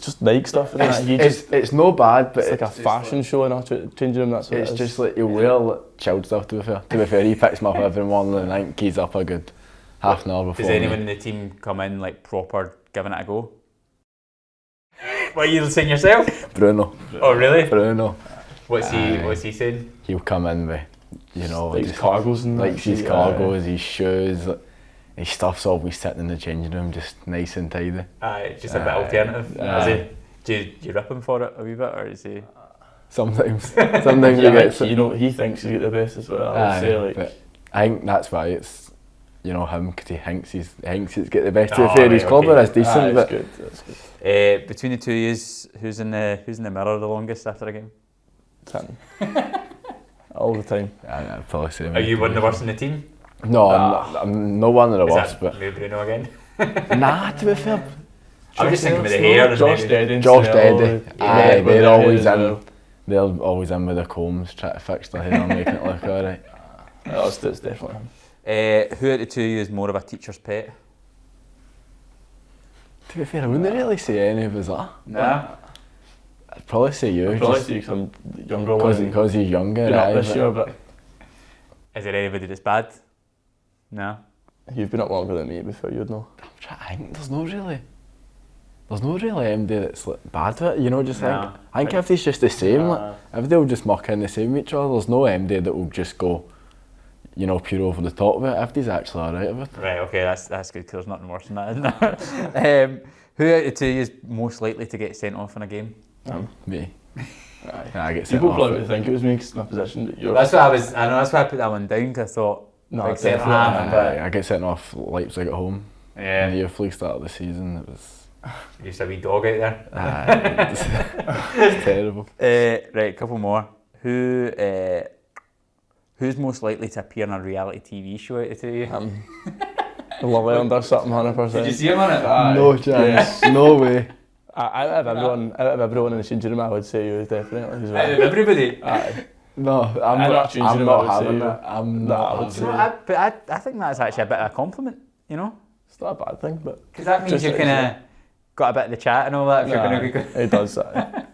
just Nike stuff. It's no bad, but it's like a fashion show and after changing them. That's what it's it is. just like you wear like chilled stuff. To be fair, he picks me up every morning and I think he's up a good half an hour before. Does anyone in the team come in like proper giving it a go? What are you saying yourself? Bruno. Oh really? Bruno. What's he saying? He'll come in with, you know, like his cargos and like his cargos, his shoes. His stuff's always sitting in the changing room, just nice and tidy. Just a bit alternative. Do you rip him for it a wee bit, or is he? Sometimes he gets. You know, he thinks he's got the best as well. I would say, like. But I think that's why it's, you know, him, because he thinks he's got the best of fair. His club is decent, but that's good. Between the two of yous, who's in the mirror the longest after a game? Tim. All the time. I'd probably say. Are you one of the worst in the team? No, I'm no one of the worst, but maybe Bruno again. Nah, to be fair. I'm just thinking with the hair. Josh Deddy. They're always in. They're always in with the combs, trying to fix their hair and making it look alright. That's definitely him. Who out of the two of you is more of a teacher's pet? To be fair, I wouldn't really say any of us are. Nah. I'd probably say you. I'd probably say some younger one. Because he's younger. This year, but is there anybody that's bad? No. You've been up longer than me before, you'd know. I'm trying to think, there's no really MD that's like bad with it, you know, just think. I think everybody's just the same, like, everybody will just muck in the same with each other. There's no MD that will just go, you know, pure over the top of it. Everybody's actually alright with it. Right, okay, that's good, because there's nothing worse than that, isn't there? Who out of the two is most likely to get sent off in a game? Me. I get sent People off. probably think it was me because my position. That's why I put that one down, because I thought, I get sent off Leipzig at home. Yeah. In the youth league start of the season, it was. You're just a wee dog out there. It's terrible. Right, a couple more. Who's most likely to appear in a reality TV show out of the two of you? Love Island or something, 100%. Did you see him on it? No chance. No way. Out of everyone in the changing room, I would say you definitely as well. Out of everybody? No, I'm not having it. I think that's actually a bit of a compliment, you know? It's not a bad thing, but... Because that means you've kind of got a bit of the chat and all that if you're going to be good. It does that.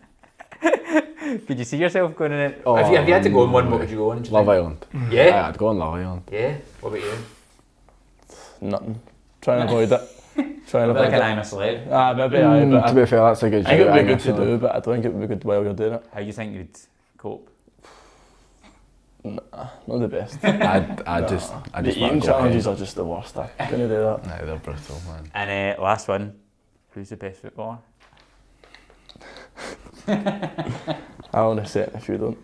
Could you see yourself going in it? If you had to go on one, what would you go on? Love Island. Yeah? I'd go on Love Island. Yeah? What about you? Nothing. Trying to avoid it. Like an I'm a Celeb. Maybe but to be fair, that's a good show. I think it would be good to do, but I don't think it would be good while you're doing it. How do you think you'd cope? Nah, not the best. I just The eating challenges are just the worst. I couldn't do that. Nah, they're brutal, man. And last one, who's the best footballer? I want to say it if you don't.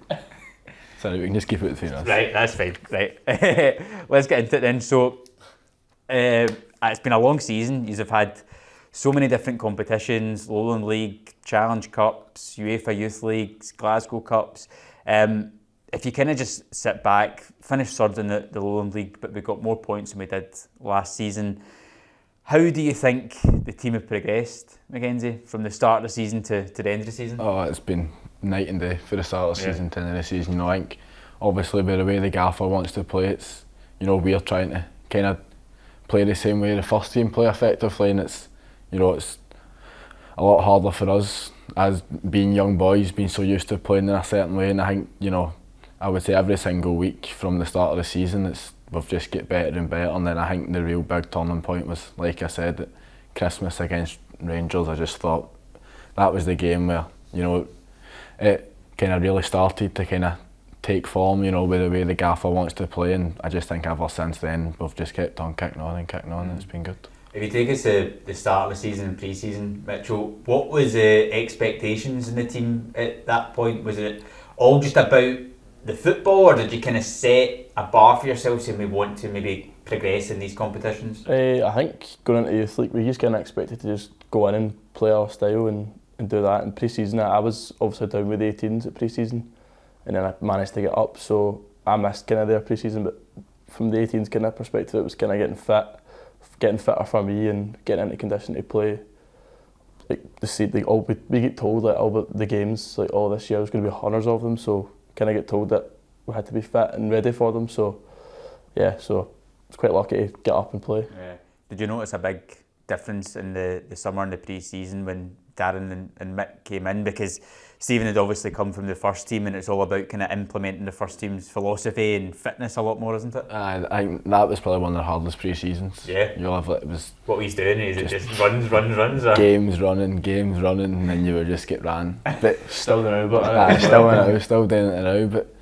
Sorry, we can just keep it between us. Right, that's fine. Right, let's get into it then. So, it's been a long season. You've had so many different competitions: Lowland League, Challenge Cups, UEFA Youth Leagues, Glasgow Cups. If you kind of just sit back, finished third in the Lowland League, but we got more points than we did last season. How do you think the team have progressed, Mackenzie, from the start of the season to the end of the season? Oh, it's been night and day for the start of the season to the end of the season. You know, I think obviously by the way the gaffer wants to play, it's, you know, we're trying to kind of play the same way the first team play effectively, and it's, you know, it's a lot harder for us as being young boys, being so used to playing in a certain way. And I think, you know, I would say every single week from the start of the season, we've just get better and better. And then I think the real big turning point was, like I said, at Christmas against Rangers. I just thought that was the game where, you know, it kind of really started to kind of take form, you know, with the way the gaffer wants to play. And I just think ever since then we've just kept on kicking on and kicking on, and it's been good. If you take us to the start of the season and pre-season, Mitchell, what was the expectations in the team at that point? Was it all just about the football, or did you kind of set a bar for yourself saying we want to maybe progress in these competitions? I think going into youth league, we just kind of expected to just go in and play our style and do that. In pre-season, I was obviously down with the 18s at pre-season, and then I managed to get up, so I missed kind of their pre-season. But from the 18s kind of perspective, it was kind of getting fitter for me and getting into condition to play. Like we get told like all the games like all this year was going to be hundreds of them, so kind of get told that we had to be fit and ready for them. So yeah, so it's quite lucky to get up and play. Yeah. Did you notice a big difference in the summer and the pre-season when Darren and Mick came in? Because Stephen had obviously come from the first team, and it's all about kind of implementing the first team's philosophy and fitness a lot more, isn't it? I think that was probably one of the hardest pre-seasons. Yeah. You'll have it was what he's doing is it just runs. Games running, and then you would just get ran. But Still doing it, still doing it now. But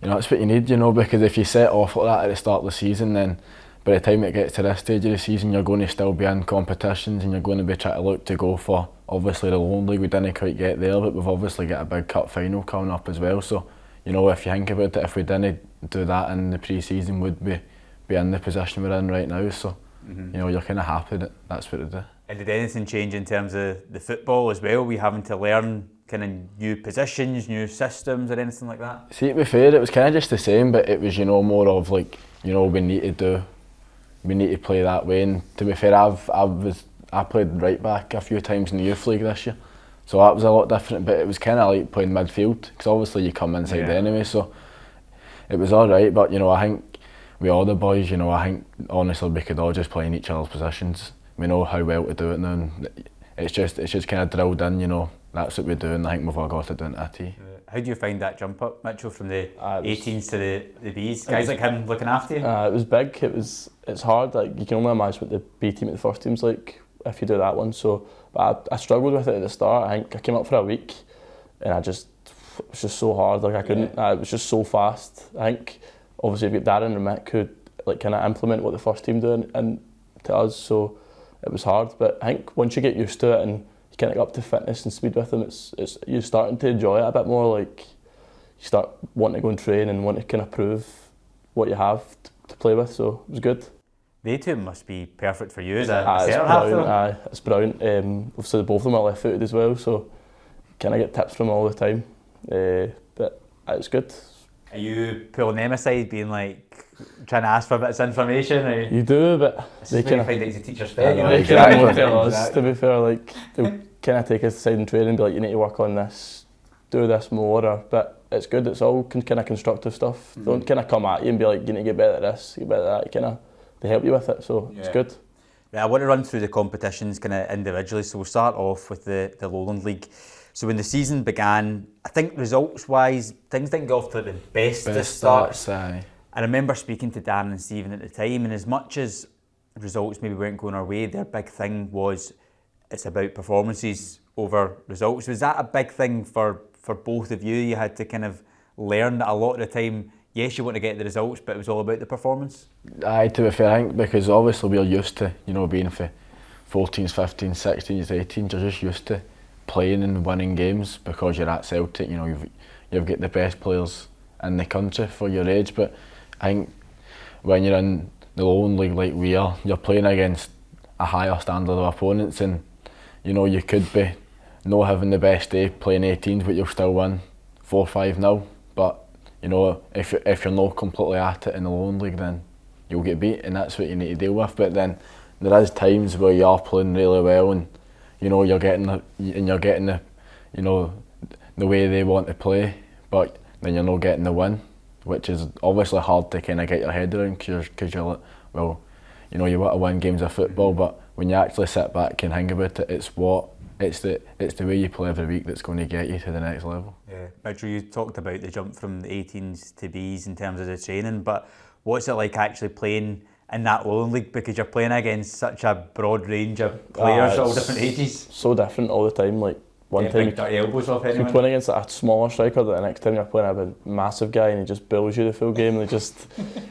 you know, that's what you need, you know, because if you set off like that at the start of the season, then by the time it gets to this stage of the season, you're going to still be in competitions and you're going to be trying to look to go for, obviously, the Lowland League. We didn't quite get there, but we've obviously got a big cup final coming up as well. So, you know, if you think about it, if we didn't do that in the pre-season, would we be in the position we're in right now? So, you know, you're kind of happy that that's what it did. And did anything change in terms of the football as well? Were you having to learn kind of new positions, new systems, or anything like that? See, to be fair, it was kind of just the same, but it was, you know, more of like, you know, we need to play that way. And to be fair, I played right back a few times in the youth league this year, so that was a lot different. But it was kind of like playing midfield, because obviously you come inside anyway, so it was all right. But you know, I think with all the boys, you know, I think honestly we could all just play in each other's positions. We know how well to do it now, and it's just kind of drilled in. You know, that's what we do, and I think we've all got to do it at T. How do you find that jump up, Mitchell, from the 18s to the Bs? Guys like him looking after you? It was big. It's hard. Like, you can only imagine what the B team at the first team's like if you do that one. So, but I struggled with it at the start. I think I came up for a week, and it was just so hard. Like I couldn't. It was just so fast. I think obviously you've got Darren and Mick who like kind of implement what the first team do and to us. So it was hard. But I think once you get used to it and you kind of get up to fitness and speed with them, it's you're starting to enjoy it a bit more. Like you start wanting to go and train and want to kind of prove what you have to play with. So it was good. They two must be perfect for you as a centre half. It's brilliant. Obviously both of them are left footed as well, so kind of get tips from them all the time. But it's good. Are you pulling them aside, being like trying to ask for bits of information? Or you do, but they kind of find out he's a teacher's pet. They kind of tell us, to be fair, like they'll kind of take us aside in training and be like, you need to work on this, do this more. But it's good. It's all kind of constructive stuff. They don't kind of come at you and be like, you need to get better at this, get better at that. You kind of they help you with it, so it's good. Yeah, I want to run through the competitions kind of individually. So we'll start off with the Lowland League. So when the season began, I think results-wise, things didn't get off to the best of starts. I remember speaking to Darren and Stephen at the time, and as much as results maybe weren't going our way, their big thing was it's about performances over results. Was that a big thing for both of you? You had to kind of learn that a lot of the time yes, you want to get the results, but it was all about the performance? Aye, to be fair, I think because obviously we're used to, being for 14s, 15s, 16s, 18s, you're just used to playing and winning games because you're at Celtic. You've got the best players in the country for your age, but I think when you're in the Lowland League like we are, you're playing against a higher standard of opponents, and you could be not having the best day playing 18s, but you'll still win 4-5-0. But if you're not completely at it in the Lowland League, then you'll get beat, and that's what you need to deal with. But then there is times where you are playing really well, and you're getting the way they want to play, but then you're not getting the win, which is obviously hard to kind of get your head around because you're like, well, you want to win games of football, but when you actually sit back and think about it, it's the way you play every week that's going to get you to the next level. Yeah, Mitchell, you talked about the jump from the 18s to Bs in terms of the training, but what's it like actually playing in that Lowland League, because you're playing against such a broad range of players, all different ages? So different all the time. Like one time dirty elbows off anyone. You're playing against a smaller striker, the next time you're playing a massive guy and he just bills you the full game and he just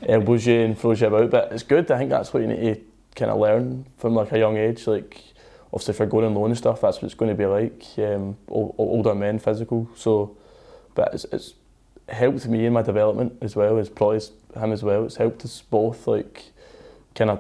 elbows you and throws you about. But it's good. I think that's what you need to kind of learn from like a young age. Like obviously if you're going on loan and stuff, that's what it's going to be like. Older men, physical. So, but it's helped me in my development as well as probably him as well. It's helped us both like kind of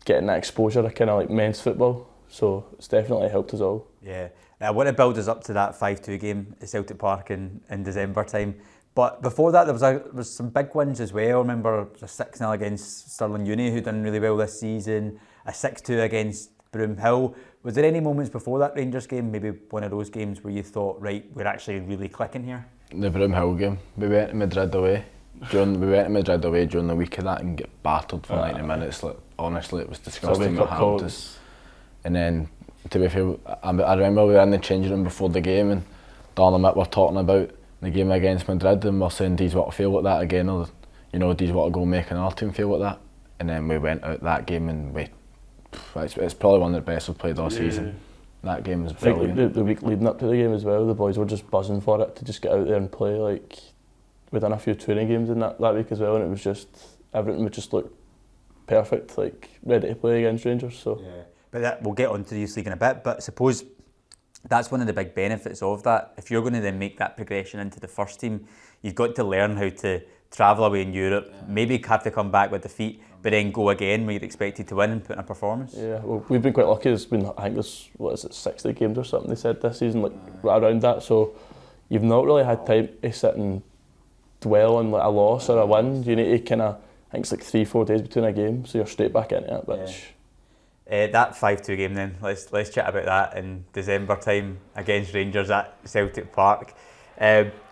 getting that exposure to kind of like men's football. So it's definitely helped us all. Yeah. I want to build us up to that 5-2 game at Celtic Park in December time. But before that, there was some big wins as well. I remember a 6-0 against Stirling Uni, who done really well this season, a 6-2 against Broomhill. Was there any moments before that Rangers game, maybe one of those games where you thought, right, we're actually really clicking here? The Broomhill game, we went to Madrid away. During the week of that and get battered for 90 minutes. Like, honestly, it was disgusting what happened. And then, to be fair, I remember we were in the changing room before the game and Dan and Mick were talking about the game against Madrid and we're saying, do you want to feel like that again, or do you want to go make another team feel like that? And then we went out that game and it's probably one of the best we've played all season. That game was brilliant. Like the week leading up to the game as well, the boys were just buzzing for it to just get out there and play. Like we'd done a few training games in that week as well, and it was just everything would just look perfect, like ready to play against Rangers. So. Yeah. But we'll get on to the youth league in a bit, but suppose that's one of the big benefits of that. If you're going to then make that progression into the first team, you've got to learn how to travel away in Europe, maybe have to come back with defeat, but then go again when you're expected to win and put in a performance. Yeah, well, we've been quite lucky. It's been, I think there's 60 games or something they said this season, like right around that. So you've not really had time to sit and dwell on like a loss or a win. You need to kind of, I think it's like 3-4 days between a game, so you're straight back into it, which... Yeah. That 5-2 game then, let's chat about that in December time against Rangers at Celtic Park.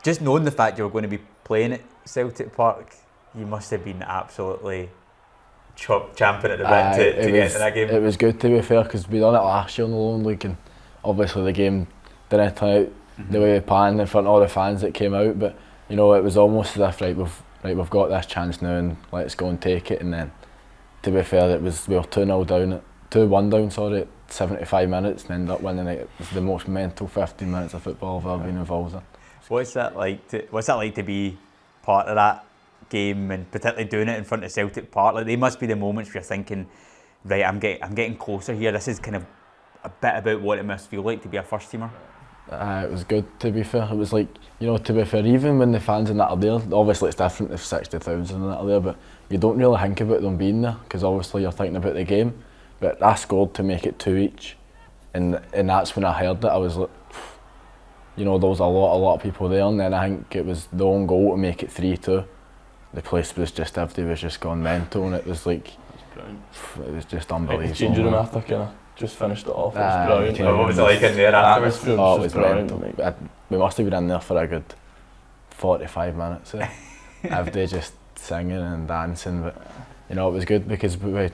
Just knowing the fact you were going to be playing at Celtic Park, you must have been absolutely champing at the bit to get into that game. It was good, to be fair, because we done it last year in the Lowland League and obviously the game didn't turn out the way we planned in front of all the fans that came out, but it was almost as if we've got this chance now and let's go and take it. And then to be fair, we were 2-0 down 2-1 down, at 75 minutes and ended up winning it. It was the most mental 15 minutes of football I've ever been involved in. What's that like to be part of that game and particularly doing it in front of Celtic Park? Like, they must be the moments where you're thinking, right, I'm getting closer here. This is kind of a bit about what it must feel like to be a first teamer. It was good, to be fair. It was like, to be fair, even when the fans and that are there, obviously it's different if 60,000 and that are there, but you don't really think about them being there because obviously you're thinking about the game. But I scored to make it 2 each, and that's when I heard it. I was like, there was a lot of people there, and then I think it was the own goal to make it 3-2. The place was just, everybody was just gone mental, and it was like, it was just unbelievable. The changing room after kind of just finished it off. It was brilliant. What was it like in there afterwards? It was mental. We must have been in there for a good 45 minutes. Everybody just singing and dancing, but it was good because we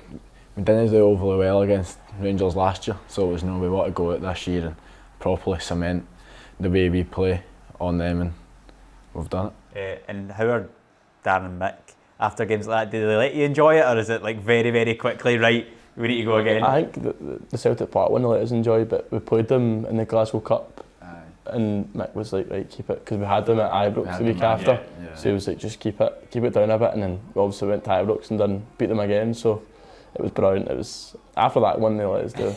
didn't do overly well against Rangers last year, so it was we want to go out this year and properly cement the way we play on them, and we've done it. And how are Darren and Mick after games like that? Do they let you enjoy it, or is it like very, very quickly, right, we need to go again? I think the Celtic Park one they let us enjoy, but we played them in the Glasgow Cup and Mick was like, right, keep it, because we had them at Ibrox the week after. Yeah. So he was like, just keep it down a bit, and then we obviously went to Ibrox and beat them again. So it was brilliant. It was after that one they let us do.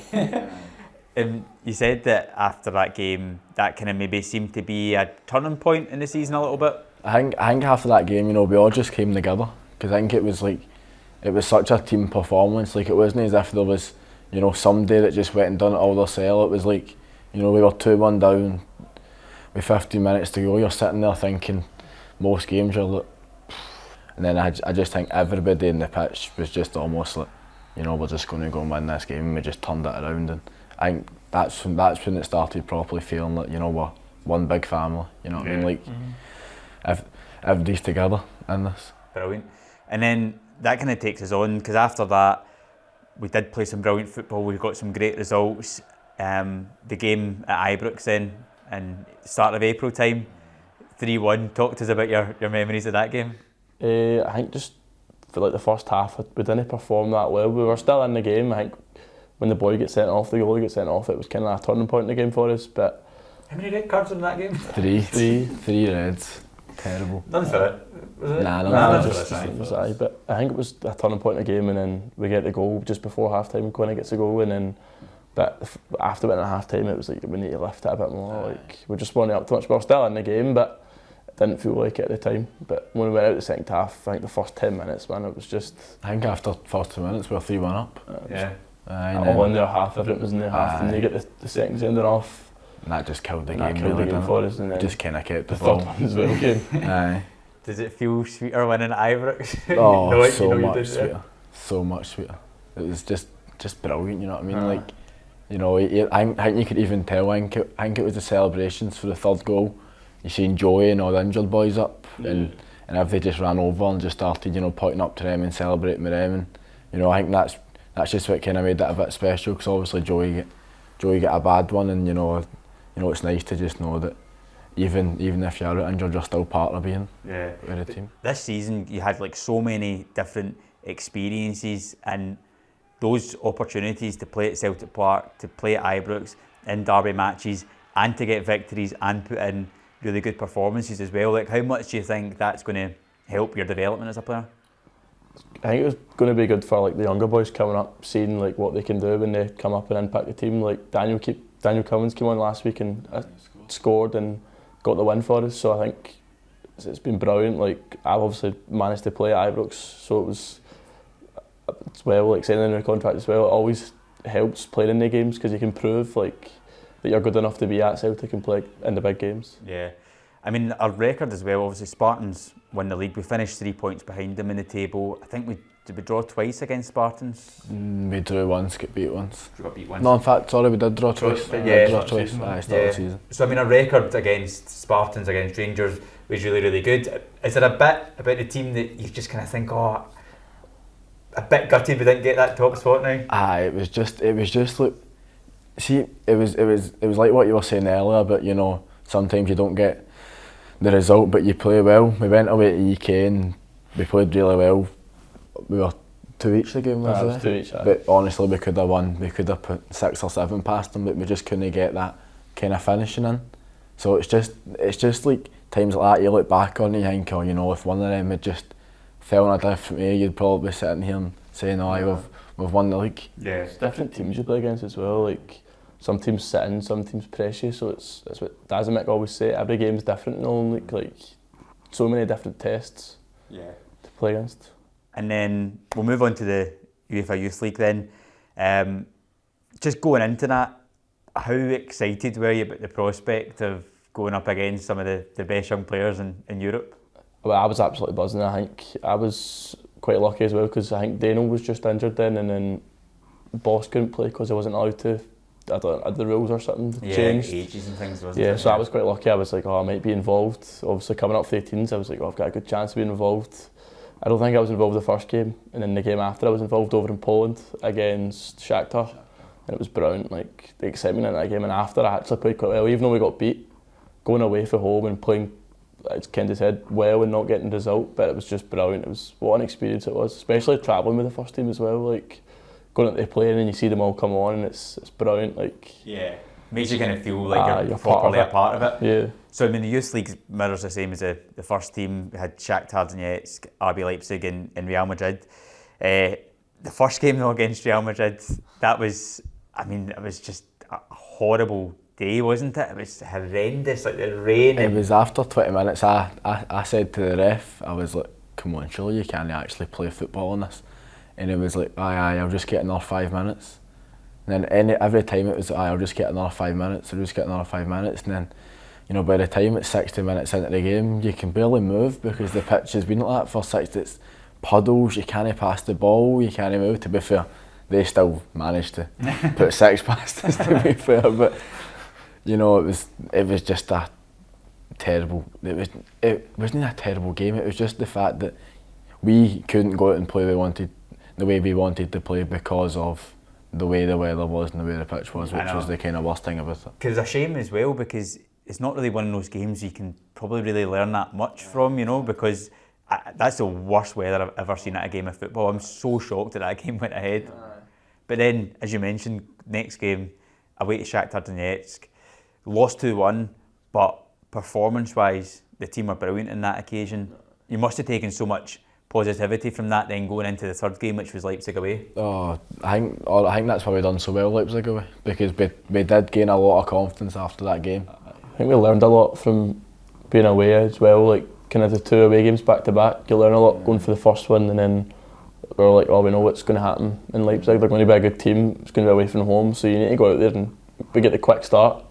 You said that after that game, that kind of maybe seemed to be a turning point in the season a little bit. I think after that game, you know, we all just came together, because I think it was such a team performance. Like, it wasn't as if there was, you know, somebody that just went and done it all themselves. It was like, you know, we were 2-1 down with 15 minutes to go. You're sitting there thinking, most games you're like, and then I just think everybody in the pitch was just almost like, you know, we're just going to go and win this game, and we just turned it around. And I think that's when it started properly feeling like, you know, we're one big family. You know what I mean? Like, everybody's together in this. Brilliant. And then that kind of takes us on, because after that we did play some brilliant football. We got some great results. The game at Ibrox then, and start of April time, 3-1. Talk to us about your memories of that game. I think just for like the first half, we didn't perform that well. We were still in the game. I think when the boy gets sent off, the goalie gets sent off, it was kind of a turning point in the game for us. But how many red cards in that game? Three reds. Terrible. None for it. Was it? Nah, none for it. But I think it was a turning point in the game, and then we get the goal just before half time. Quinn gets the goal, and then after winning at half time, it was like we need to lift it a bit more. Like, we just weren't up too much. We were still in the game, but it didn't feel like it at the time. But when we went out the second half, I think the first 10 minutes, man, it was just. I think after the first 2 minutes we were 3-1 up. All in their half, everything was in their half, and they get the seconds ended off. And that just killed the And game. that killed the game for us, and then just kind of kept the the third ball. one as well came. Aye. Does it feel sweeter winning at Ibrox? Oh, You so know you much did, sweeter. So much sweeter. It was just brilliant, you know what I mean? Like, you know, I think you could even tell, I think it was the celebrations for the third goal. You seen Joey and all the injured boys up, and everybody just ran over and just started, you know, pointing up to them and celebrating with them. And, you know, I think that's just what kind of made it a bit special, because obviously Joey get a bad one, and you know it's nice to just know that even if you're injured, you're still part of being with the team. This season you had like so many different experiences, and those opportunities to play at Celtic Park, to play at Ibrox, in derby matches, and to get victories and put in really good performances as well. Like, how much do you think that's going to help your development as a player? I think it was going to be good for like the younger boys coming up, seeing like what they can do when they come up and impact the team. Like Daniel Cummins came on last week and scored and got the win for us. So I think it's been brilliant. Like, I've obviously managed to play at Ibrox, so it was as well, like signing a contract as well. It always helps playing in the games, because you can prove like that you're good enough to be at Celtic and play in the big games. Yeah, I mean, our record as well, obviously Spartans won the league. We finished 3 points behind them in the table. I think did we draw twice against Spartans? We drew once, got beat once. We got beat once. No, in fact, sorry, we did draw twice. But Draw twice. Start the season. So I mean, our record against Spartans, against Rangers, was really, really good. Is there a bit about the team that you just kind of think, oh, a bit gutted we didn't get that top spot now? Aye, it was just like, see, it was like what you were saying earlier, but you know, sometimes you don't get the result, but you play well. We went away to EK and we played really well. We were 2 each the game, was it? 2 each. But honestly, we could have won. We could have put 6 or 7 past them, but we just couldn't get that kind of finishing in. So it's just like times like that you look back on it, you think, oh, you know, if one of them had just fell in a different way, you'd probably be sitting here and saying, oh, we've won the league. Yeah, It's different teams you play against as well. Like, some teams sit in, some teams press you. So it's what Daz and Mick always say. Every game's different, and all like so many different tests to play against. And then we'll move on to the UEFA Youth League then. Just going into that, how excited were you about the prospect of going up against some of the best young players in Europe? Well, I was absolutely buzzing. I think I was quite lucky as well, because I think Daniel was just injured then, and then Boss couldn't play because he wasn't allowed to. I don't know, the rules or something changed. Ages and things, wasn't it? Yeah, so I was quite lucky. I was like, oh, I might be involved. Obviously, coming up for the 18s, I was like, oh, I've got a good chance of being involved. I don't think I was involved the first game, and then the game after I was involved over in Poland against Shakhtar, and it was brilliant. Like, the excitement in that game, and after I actually played quite well, even though we got beat, going away from home and playing, as Kendi said, well and not getting the result, but it was just brilliant. It was, what an experience it was, especially travelling with the first team as well. Like, going out there playing and you see them all come on, and it's brilliant. Like, yeah, makes you kind of feel like you're properly a part of it. Yeah. So I mean, the youth league mirrors the same as the first team. We had Shakhtar Donetsk, RB Leipzig, and Real Madrid. The first game though against Real Madrid, that was, I mean, it was just a horrible day, wasn't it? It was horrendous, like the rain. It was after 20 minutes. I said to the ref, I was like, "Come on, surely you can't actually play football on this." And it was like, "Aye, I'll just get another 5 minutes." And then every time it was, "Aye, I'll just get another 5 minutes. I'll just get another 5 minutes." And then, you know, by the time it's 60 minutes into the game, you can barely move because the pitch has been like that for 60. It's puddles. You can't pass the ball. You can't move. To be fair, they still managed to put 6 past us. To be fair, but you know, it was just a terrible. It wasn't a terrible game. It was just the fact that we couldn't go out and play the way we wanted to play because of the way the weather was and the way the pitch was, which was the kind of worst thing about it. Because it's a shame as well, because it's not really one of those games you can probably really learn that much from, you know, because that's the worst weather I've ever seen at a game of football. I'm so shocked that game went ahead. But then, as you mentioned, next game, away to Shakhtar Donetsk, lost 2-1, but performance-wise, the team were brilliant in that occasion. You must have taken so much positivity from that then going into the third game, which was Leipzig away. I think that's why we done so well Leipzig away, because we did gain a lot of confidence after that game. I think we learned a lot from being away as well, like kind of the 2 away games back to back. You learn a lot going for the first one, and then we're like, oh, we know what's going to happen in Leipzig. They're going to be a good team. It's going to be away from home, so you need to go out there and we get the quick start.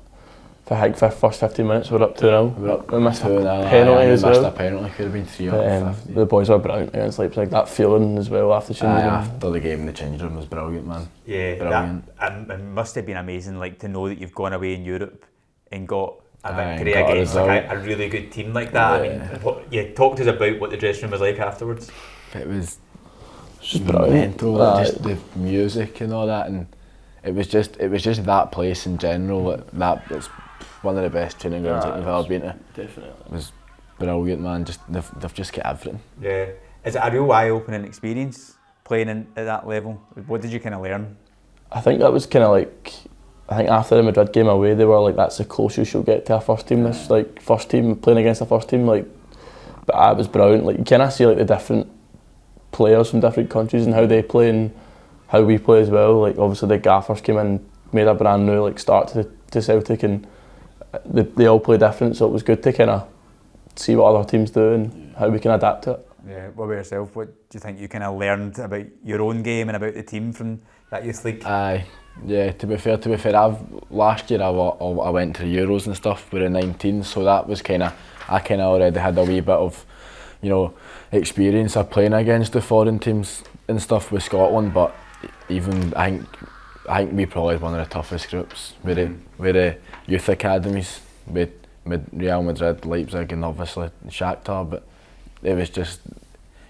I think for the first 15 minutes we're up 2-0. We missed a penalty as well. We missed a penalty, could have been 3-0. The boys were brilliant against Leipzig. That feeling as well after changing room. After the game, the change room was brilliant, man. Yeah, brilliant. It must have been amazing, like to know that you've gone away in Europe and got a victory against like a really good team like that. Yeah. I mean, talk to us about what the dressing room was like afterwards. It was just brilliant. Just the music and all that, and it was just that place in general. It's one of the best training grounds that we've ever been to. Definitely. It was brilliant, man. They've just got everything. Yeah. Is it a real eye-opening experience playing at that level? What did you kind of learn? I think that was kind of like, I think after the Madrid game away, they were like, that's the closest you'll get to a first team. This like first team playing against a first team, like, but it was brilliant. Like you kind of see like the different players from different countries and how they play and how we play as well. Like obviously the gaffers came in, made a brand new like start to Celtic, and they all play different, so it was good to kind of see what other teams do and how we can adapt to it. Yeah, what about yourself? What do you think you kind of learned about your own game and about the team from that youth league? Yeah, to be fair, last year I went to the Euros and stuff with the 19, so that was I already had a wee bit of, you know, experience of playing against the foreign teams and stuff with Scotland, but even I think we probably had one of the toughest groups with the youth academies, with Real Madrid, Leipzig and obviously Shakhtar, but it was just,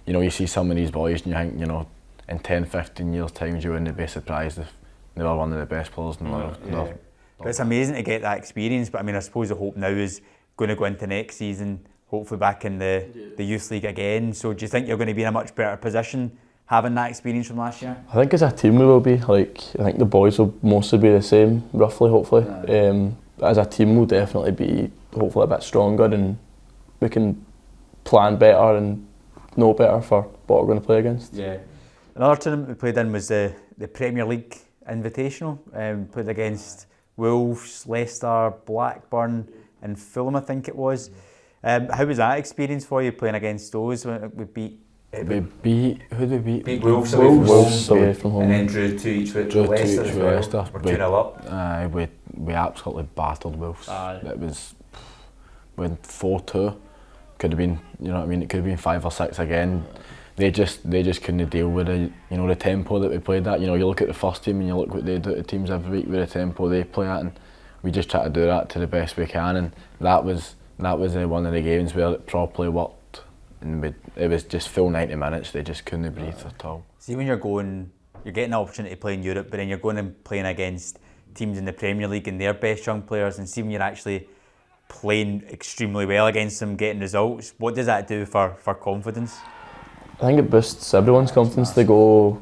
you know, you see some of these boys and you think, you know, in 10, 15 years time you wouldn't be surprised if they were one of the best players in the world. Yeah. But it's amazing to get that experience, but I mean I suppose the hope now is going to go into next season, hopefully back in the youth league again. So do you think you're going to be in a much better position having that experience from last year? I think as a team we will be. Like I think the boys will mostly be the same, roughly, hopefully. As a team we'll definitely be hopefully a bit stronger and we can plan better and know better for what we're going to play against. Yeah. Another tournament we played in was the Premier League Invitational. Played against Wolves, Leicester, Blackburn and Fulham, I think it was. How was that experience for you playing against those? We beat Wolves away from home, and then drew 2-each with Leicester as well. We're 2-0 up. We absolutely battered Wolves. It was went 4-2. Could have been, you know what I mean. It could have been 5 or 6 again. They just couldn't deal with the tempo that we played at. You know, you look at the first team and you look what they do to teams every week with the tempo they play at, and we just try to do that to the best we can. And that was one of the games where it properly worked. And it was just full 90 minutes. They just couldn't breathe at all. See, when you're getting the opportunity to play in Europe, but then you're going and playing against teams in the Premier League and their best young players, and see when you're actually playing extremely well against them, getting results. What does that do for confidence? I think it boosts everyone's confidence to go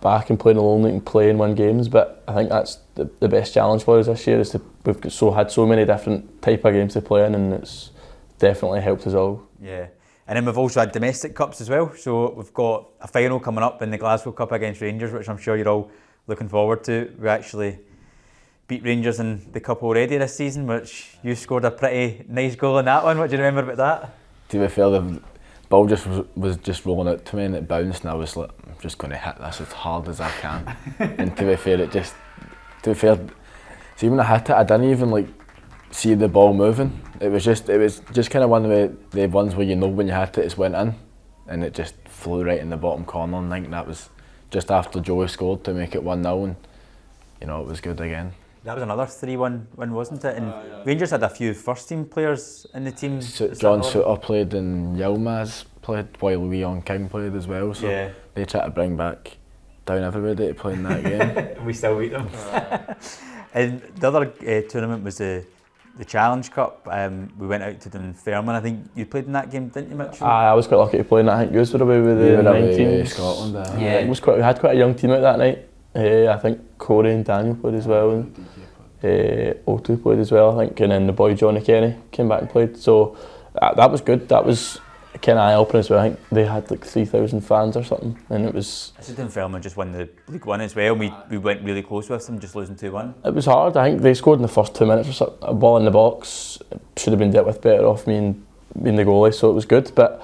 back and play in the Lone League and play and win games, but I think that's the best challenge for us this year, is we've had so many different type of games to play in, and it's definitely helped us all. Yeah, and then we've also had domestic cups as well, so we've got a final coming up in the Glasgow Cup against Rangers, which I'm sure you're all looking forward to. We actually beat Rangers in the cup already this season, which you scored a pretty nice goal in that one. What do you remember about that? To be fair, the ball was just rolling out to me and it bounced, and I was like, I'm just going to hit this as hard as I can. And to be fair, see, when I hit it, I didn't even like see the ball moving. It was just kind of one of the ones where you know when you hit it, it's went in, and it just flew right in the bottom corner. And I think that was just after Joey scored to make it 1-0, and it was good again. That was another 3-1 win, wasn't it? And Rangers had a few first team players in the team. John Suter played and Yilmaz played, while Leon King played as well. So they tried to bring back down everybody to play in that game. We still beat them. And the other tournament was the Challenge Cup. We went out to Dunfermline. I think you played in that game, didn't you, Mitchell? I was quite lucky to play in that. I think you were away with the 19s. Scotland. Yeah, we had quite a young team out that night. I think Corey and Daniel played as well, and O2 played as well, I think, and then the boy Johnny Kenny came back and played. So that was good. That was kind of eye-opening as well. I think they had like 3,000 fans or something, and it was... I said Dunfermline just won the League One as well. We went really close with them, just losing 2-1. It was hard. I think they scored in the first 2 minutes or something. A ball in the box. It should have been dealt with better off me and being the goalie, so it was good. But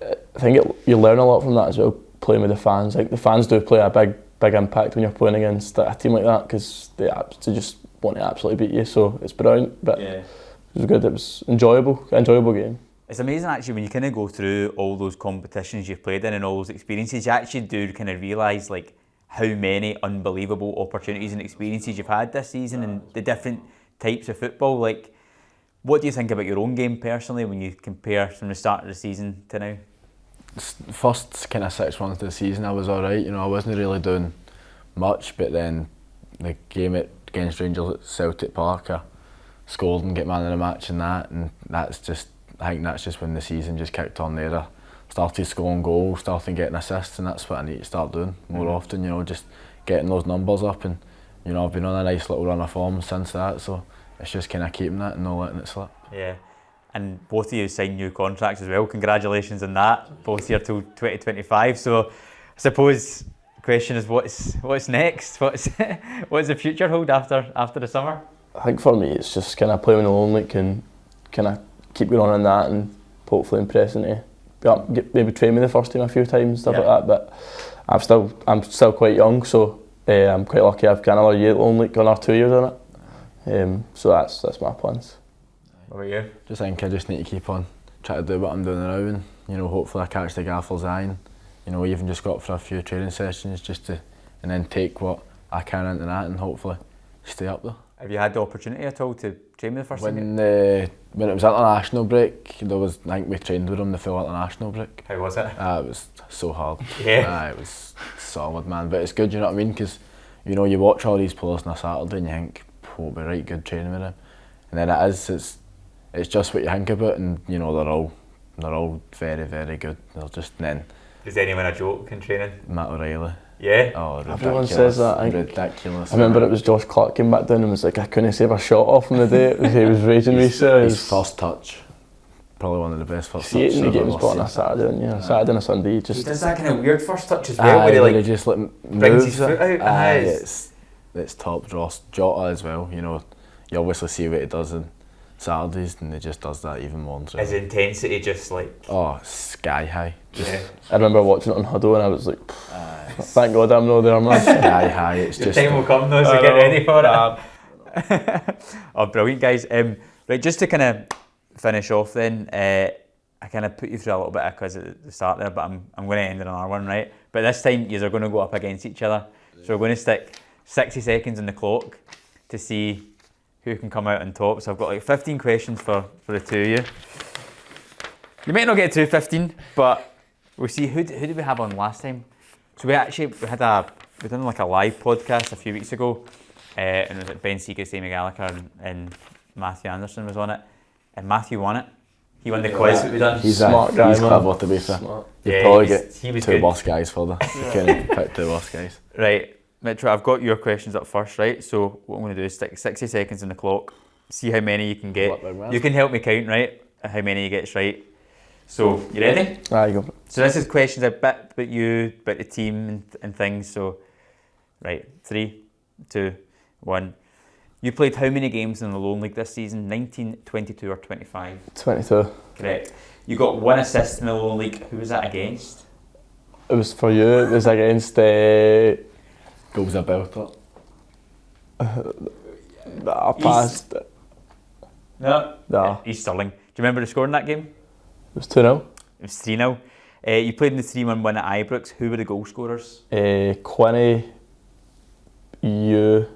I think you learn a lot from that as well, playing with the fans. I think the fans do play a big impact when you're playing against a team like that, because they just want to absolutely beat you, so it's brilliant. But it was good. It was enjoyable game. It's amazing actually when you kind of go through all those competitions you've played in and all those experiences, you actually do kind of realise like how many unbelievable opportunities and experiences you've had this season and the different types of football. Like, what do you think about your own game personally when you compare from the start of the season to now? First kind of 6 months of the season I was alright, I wasn't really doing much, but then the game against Rangers at Celtic Park, I scored and get man of the match and I think that's just when the season just kicked on there. I started scoring goals, started getting assists, and that's what I need to start doing more often, just getting those numbers up, and I've been on a nice little run of form since that, so it's just kind of keeping that and not letting it slip. Yeah. And both of you signed new contracts as well. Congratulations on that. Both here till 2025. So I suppose the question is, what's next? What's the future hold after the summer? I think for me it's just kind of playing in the Lone League and kind of keep going on in that, and hopefully impressing to maybe train with the first team a few times and stuff like that. But I'm still quite young, so I'm quite lucky. I've got another year at Lone League, another 2 years in it. So that's my plans. What about you? I think I just need to keep on trying to do what I'm doing now, and hopefully I catch the gaffer's eye, and even just go up for a few training sessions and then take what I can into that and hopefully stay up there. Have you had the opportunity at all to train with the first team? When it was international break, I think we trained with them the full international break. How was it? It was so hard. Yeah. It was solid, man. But it's good, you know what I mean? Because you watch all these players on a Saturday and you think, it'll be right good training with them, and then it's just what you think about, and they're all very, very good. They're just then. Does anyone a joke in training? Matt O'Reilly. Yeah. Oh, ridiculous. Everyone says that. Ridiculous. I remember it was Josh Clark came back down and was like, I couldn't save a shot off him the day. He was raging recently. His first touch, probably one of the best first touches. The game's got on a Saturday, and Saturday and a Sunday. He does that kind of weird first touch as well, where he just brings his foot out. It's top draw. Jota as well. You obviously see what he does on Saturdays, and he just does that even more. His intensity just like sky high. I remember watching it on Huddle and I was like, thank God I'm not there, man. Sky high. It's the just time will come though, so get ready for it. Oh, brilliant, guys. Right, just to kind of finish off then, I kind of put you through a little bit of a quiz at the start there, but I'm going to end in another one, right? But this time, you're going to go up against each other. So we're going to stick 60 seconds on the clock to see who can come out on top. So I've got like 15 questions for the two of you. You might not get through 15, but we'll see. Who did we have on last time? So we done like a live podcast a few weeks ago, and it was like Ben Seeger, Sammy Gallagher, and Matthew Anderson was on it, and Matthew won it. He won the quiz that we done. He's Smart guy, he's man. clever to be fair. Smart. You Yeah, probably he was get two good. worst guys for that. You couldn't pick two worst guys. Right, Mitchell, I've got your questions up first, right? So what I'm going to do is stick 60 seconds on the clock, see how many you can get. What, big man? You can help me count, right? How many you get right. So, you ready? You go for it. So this is questions a bit about you, about the team and things. So, right, 3, 2, 1. You played how many games in the Lone League this season? 19, 22 or 25? 22. Correct. You got 1 assist in the Lone League. Who was that against? It was for you. It was against Goals a belter. I passed. No. No. East Stirling. Do you remember the score in that game? It was 2-0. It was 3-0. You played in the 3-1 win at Ibrox. Who were the goal scorers? Quinny, you.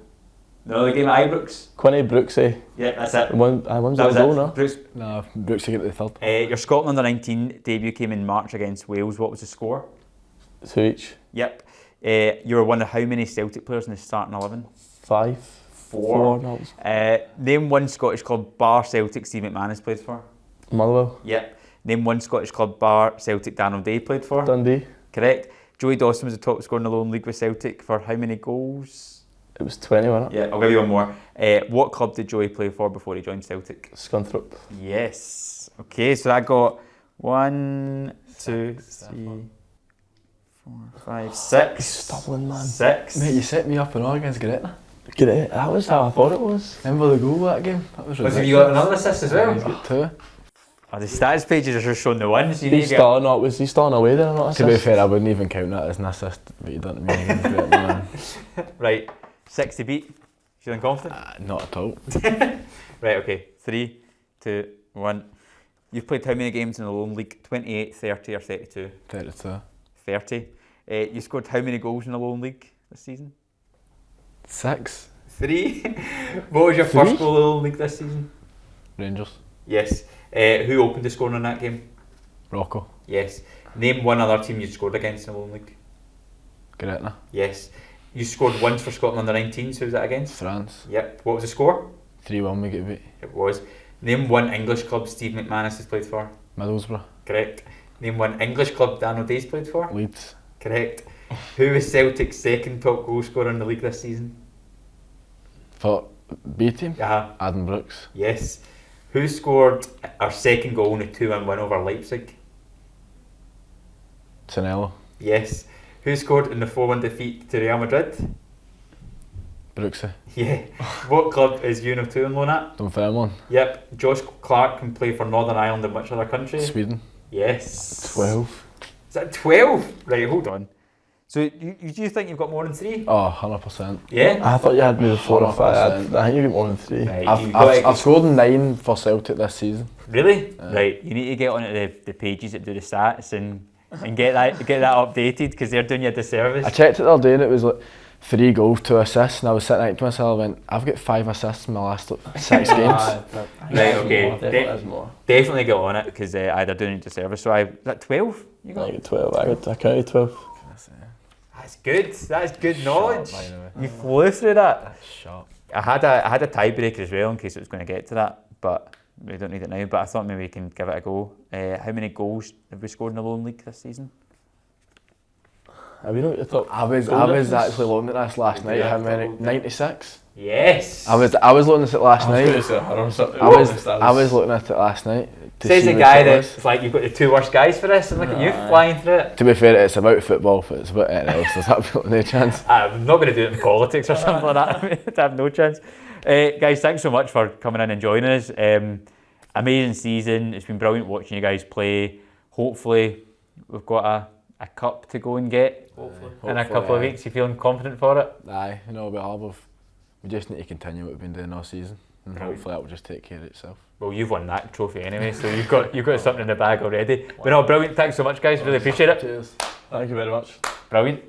No, the game at Ibrox. Quinny, Brooksy. Yeah, that's it. One's That a was goal, it. no? Brooks. No, Brooks to get the third. Your Scotland under-19 debut came in March against Wales. What was the score? 2 each. Yep. You were one of how many Celtic players in the starting 11? 5. 4. No, it was Name 1 Scottish club bar Celtic Steve McManus played for. Motherwell. Yep. Name 1 Scottish club bar Celtic Daniel Day played for. Dundee. Correct. Joey Dawson was the top scorer in the Lone League with Celtic for how many goals? It was 20, wasn't it? Yeah, I'll give you one more. What club did Joey play for before he joined Celtic? Scunthorpe. Yes. Okay, so I got 1, 2, 3, 4, 5, 6. Stumbling, man. 6. Mate, you set me up and all against Gretna. Get it? That was how I thought it was. Remember the goal that game? That was ridiculous. Have you got another assist as well? He's got 2. Oh, the stats pages are just showing the ones. You need He's to get... starting out. Was he starting away then or not? To be fair, I wouldn't even count that as an assist, but you done to me against Gretna, man. Right, 60 beat. Feeling confident? Not at all. Right, okay. 3, 2, 1. You've played how many games in the Lone League? 28, 30 or 32? 32. 30. You scored how many goals in the Lone League this season? 6. 3. What was your first goal in the Lone League this season? Rangers. Yes. Who opened the scoring in that game? Rocco. Yes. Name 1 other team you scored against in the Lone League. Gretna. Yes. You scored once for Scotland under 19s. Who was that against? France. Yep. What was the score? 3-1 we get beat. It was. Name 1 English club Steve McManus has played for. Middlesbrough. Correct. Name 1 English club Daniel Day's played for. Leeds. Correct. Who was Celtic's second top goal scorer in the league this season? For B team. Adam Brooks. Yes. Who scored our second goal in a 2-1 win over Leipzig? Sanello. Yes. Who scored in the 4-1 defeat to Real Madrid? Brooksy. Yeah. What club is Uno 2 on loan at? Dunfermline. Yep. Josh Clark can play for Northern Ireland and which other country? Sweden. Yes. 12. Is that 12? Right, hold on. So do you think you've got more than 3? Oh, 100%. Yeah? I thought you had maybe 4 or 5. 100%. I think you get more than 3. Right, I've scored 9 for Celtic this season. Really? Right, you need to get onto the pages that do the stats and get that updated because they're doing you a disservice. I checked it the other day and it was like 3 goals, 2 assists, and I was sitting next to myself and went, I've got 5 assists in my last 6 games. Right, okay. There's more. Definitely get on it because they're doing you a disservice. So is that 12? You I got? get 12. I counted 12. That's good. That's good knowledge. Sharp, by the way. You flew through that. That's sharp. I had a tiebreaker as well in case it was going to get to that, but we don't need it now. But I thought maybe we can give it a go. How many goals have we scored in the Lone League this season? Have you not thought? I was actually looking at this last night. How many? 96. Yes. I was looking at it last night. I was looking at it last night. Says the guy that's like you've got the 2 worst guys for this, and look at you flying through it. To be fair, it's about football. If it's about anything else, there's absolutely no chance. I'm not going to do it in politics or something like that. I have no chance. Guys, thanks so much for coming in and joining us. Amazing season. It's been brilliant watching you guys play. Hopefully, we've got a cup to go and get in a couple of weeks. You feeling confident for it? Aye, we just need to continue what we've been doing all season, and hopefully that will just take care of itself. Well, you've won that trophy anyway, so you've got something in the bag already. But no, brilliant. Thanks so much, guys. Really appreciate it. Cheers. Thank you very much. Brilliant.